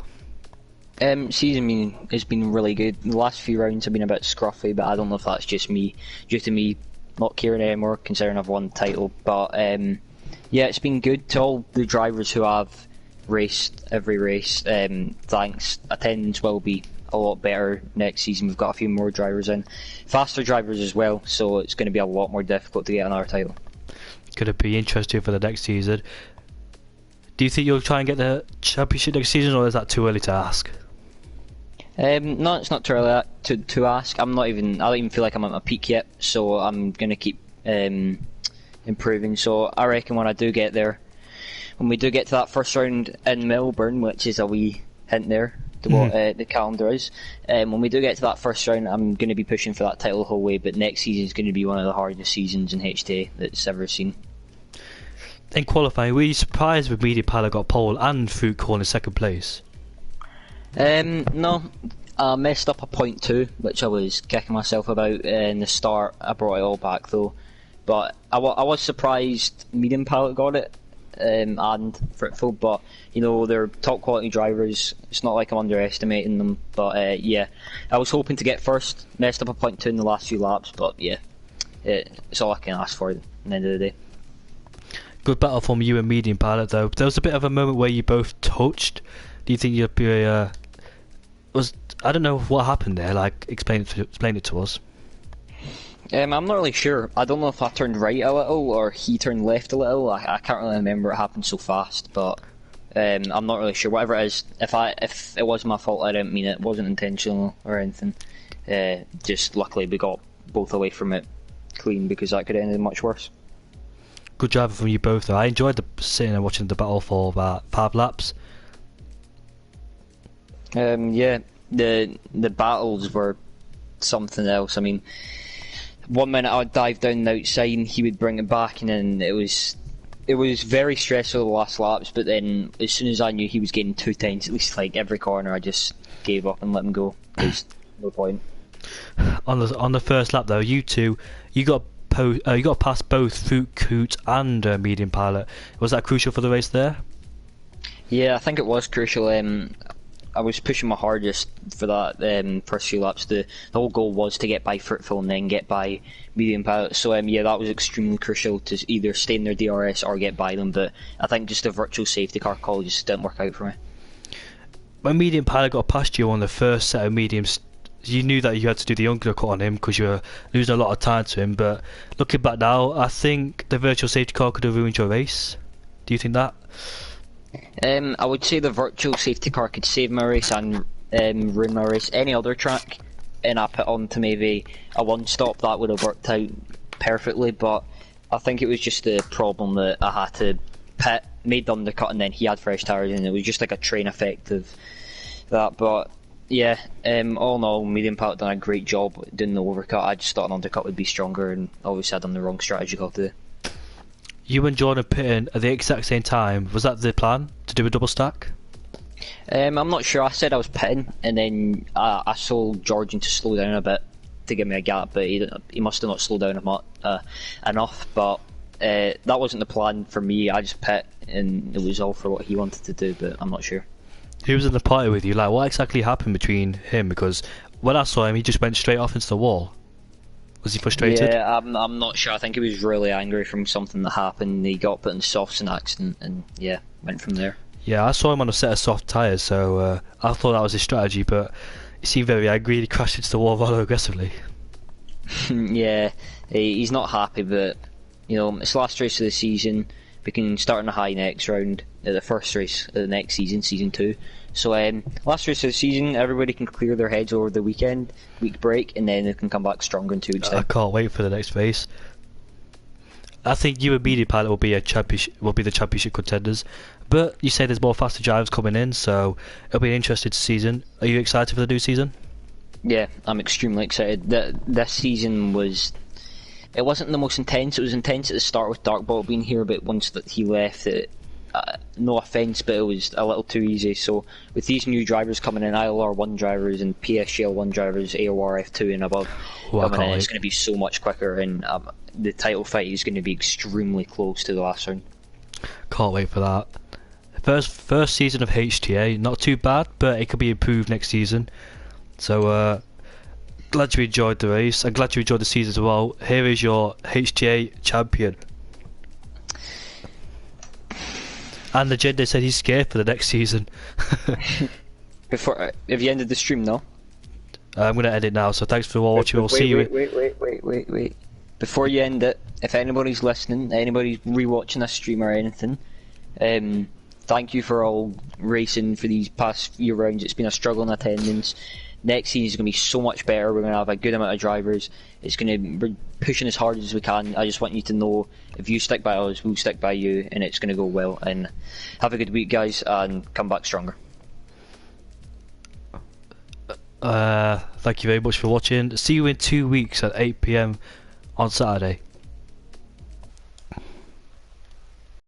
Season has been really good. The last few rounds have been a bit scruffy, but I don't know if that's just me, due to me not caring anymore, considering I've won the title. But yeah, it's been good to all the drivers who have raced every race. Thanks. Attendance will be a lot better next season. We've got a few more drivers in, faster drivers as well, so it's going to be a lot more difficult to get another title. Could it be interesting for the next season? Do you think you'll try and get the championship next season, or is that too early to ask? No, it's not too early to ask. I don't even feel like I'm at my peak yet, so I'm going to keep improving. So I reckon when I do get there, when we do get to that first round in Melbourne, which is a wee hint there to what the calendar is, when we do get to that first round, I'm going to be pushing for that title the whole way, but next season is going to be one of the hardest seasons in HTA that's ever seen. In qualifying, were you surprised with Media Pilot got pole and Food Corn in second place? No, I messed up a point 2, which I was kicking myself about in the start. I brought it all back though, but I was surprised Medium Pilot got it, and Fruitful, but you know, they're top quality drivers. It's not like I'm underestimating them, but yeah, I was hoping to get first. Messed up a point 2 in the last few laps, but yeah, it's all I can ask for at the end of the day. Good battle from you and Medium Pilot though. There was a bit of a moment where you both touched. Do you think you'd be I don't know what happened there, like explain it to us. I'm not really sure. I don't know if I turned right a little or he turned left a little. I can't really remember, it happened so fast, but I'm not really sure. Whatever it is, if it was my fault, I didn't mean it. It wasn't intentional or anything. Just luckily we got both away from it clean, because that could have ended much worse. Good job from you both though. I enjoyed sitting and watching the battle for about 5 laps. Yeah, the battles were something else. I mean, 1 minute I would dive down the outside and he would bring it back, and then it was very stressful the last laps, but then as soon as I knew he was getting 2 times, at least like every corner, I just gave up and let him go. There's no point. On the first lap though, you got past both Food Coot and Medium Pilot. Was that crucial for the race there? Yeah, I think it was crucial. I was pushing my hardest for that first few laps. The whole goal was to get by Fruitful and then get by Medium Pilot. So yeah, that was extremely crucial to either stay in their DRS or get by them. But I think just the virtual safety car call just didn't work out for me. When Medium Pilot got past you on the first set of mediums, you knew that you had to do the undercut on him because you were losing a lot of time to him. But looking back now, I think the virtual safety car could have ruined your race. Do you think that? I would say the virtual safety car could save my race and ruin my race. Any other track, and I put on to maybe a one-stop, that would have worked out perfectly, but I think it was just the problem that I had to pit, made the undercut, and then he had fresh tyres, and it was just like a train effect of that. But yeah, all in all, medium pilot done a great job doing the overcut. I just thought an undercut would be stronger, and obviously I'd done the wrong strategy call to do. You and Jordan pitting at the exact same time. Was that the plan, to do a double stack? I'm not sure. I said I was pitting, and then I told Georgian to slow down a bit to give me a gap, but he must have not slowed down enough. But that wasn't the plan for me. I just pit, and it was all for what he wanted to do, but I'm not sure. Who was in the party with you? Like, what exactly happened between him? Because when I saw him, he just went straight off into the wall. Was he frustrated? Yeah, I'm not sure. I think he was really angry from something that happened. He got put in softs in accident, and yeah, went from there. Yeah, I saw him on a set of soft tyres, so I thought that was his strategy, but he seemed very angry. He crashed into the wall rather aggressively. Yeah, he's not happy, but you know, it's the last race of the season. We can start on a high next round, the first race of the next season, season 2. So last race of the season, everybody can clear their heads over the week break, and then they can come back stronger in 2 weeks' time. I can't wait for the next race. I think you and Media Pilot will be the championship contenders, but you say there's more faster drivers coming in, so it'll be an interesting season. Are you excited for the new season? Yeah, I'm extremely excited. This season it wasn't the most intense. It was intense at the start with Darkball being here, but once that he left, no offence, but it was a little too easy. So with these new drivers coming in, ILR1 drivers and PSGL1 drivers, AOR F2 and above coming in, it's going to be so much quicker, and the title fight is going to be extremely close to the last round. Can't wait for that. First season of HTA, not too bad, but it could be improved next season. So glad you enjoyed the race. I'm glad you enjoyed the season as well. Here is your HTA champion. And the Legende said he's scared for the next season. Have you ended the stream now? I'm going to end it now, so thanks for watching. We'll see you. Wait. Before you end it, if anybody's listening, anybody's rewatching this stream or anything, thank you for all racing for these past few rounds. It's been a struggle in attendance. Next season is going to be so much better. We're going to have a good amount of drivers. We're pushing as hard as we can. I just want you to know, if you stick by us, we'll stick by you, and it's going to go well. And have a good week, guys, and come back stronger. Thank you very much for watching. See you in 2 weeks at 8 PM on Saturday.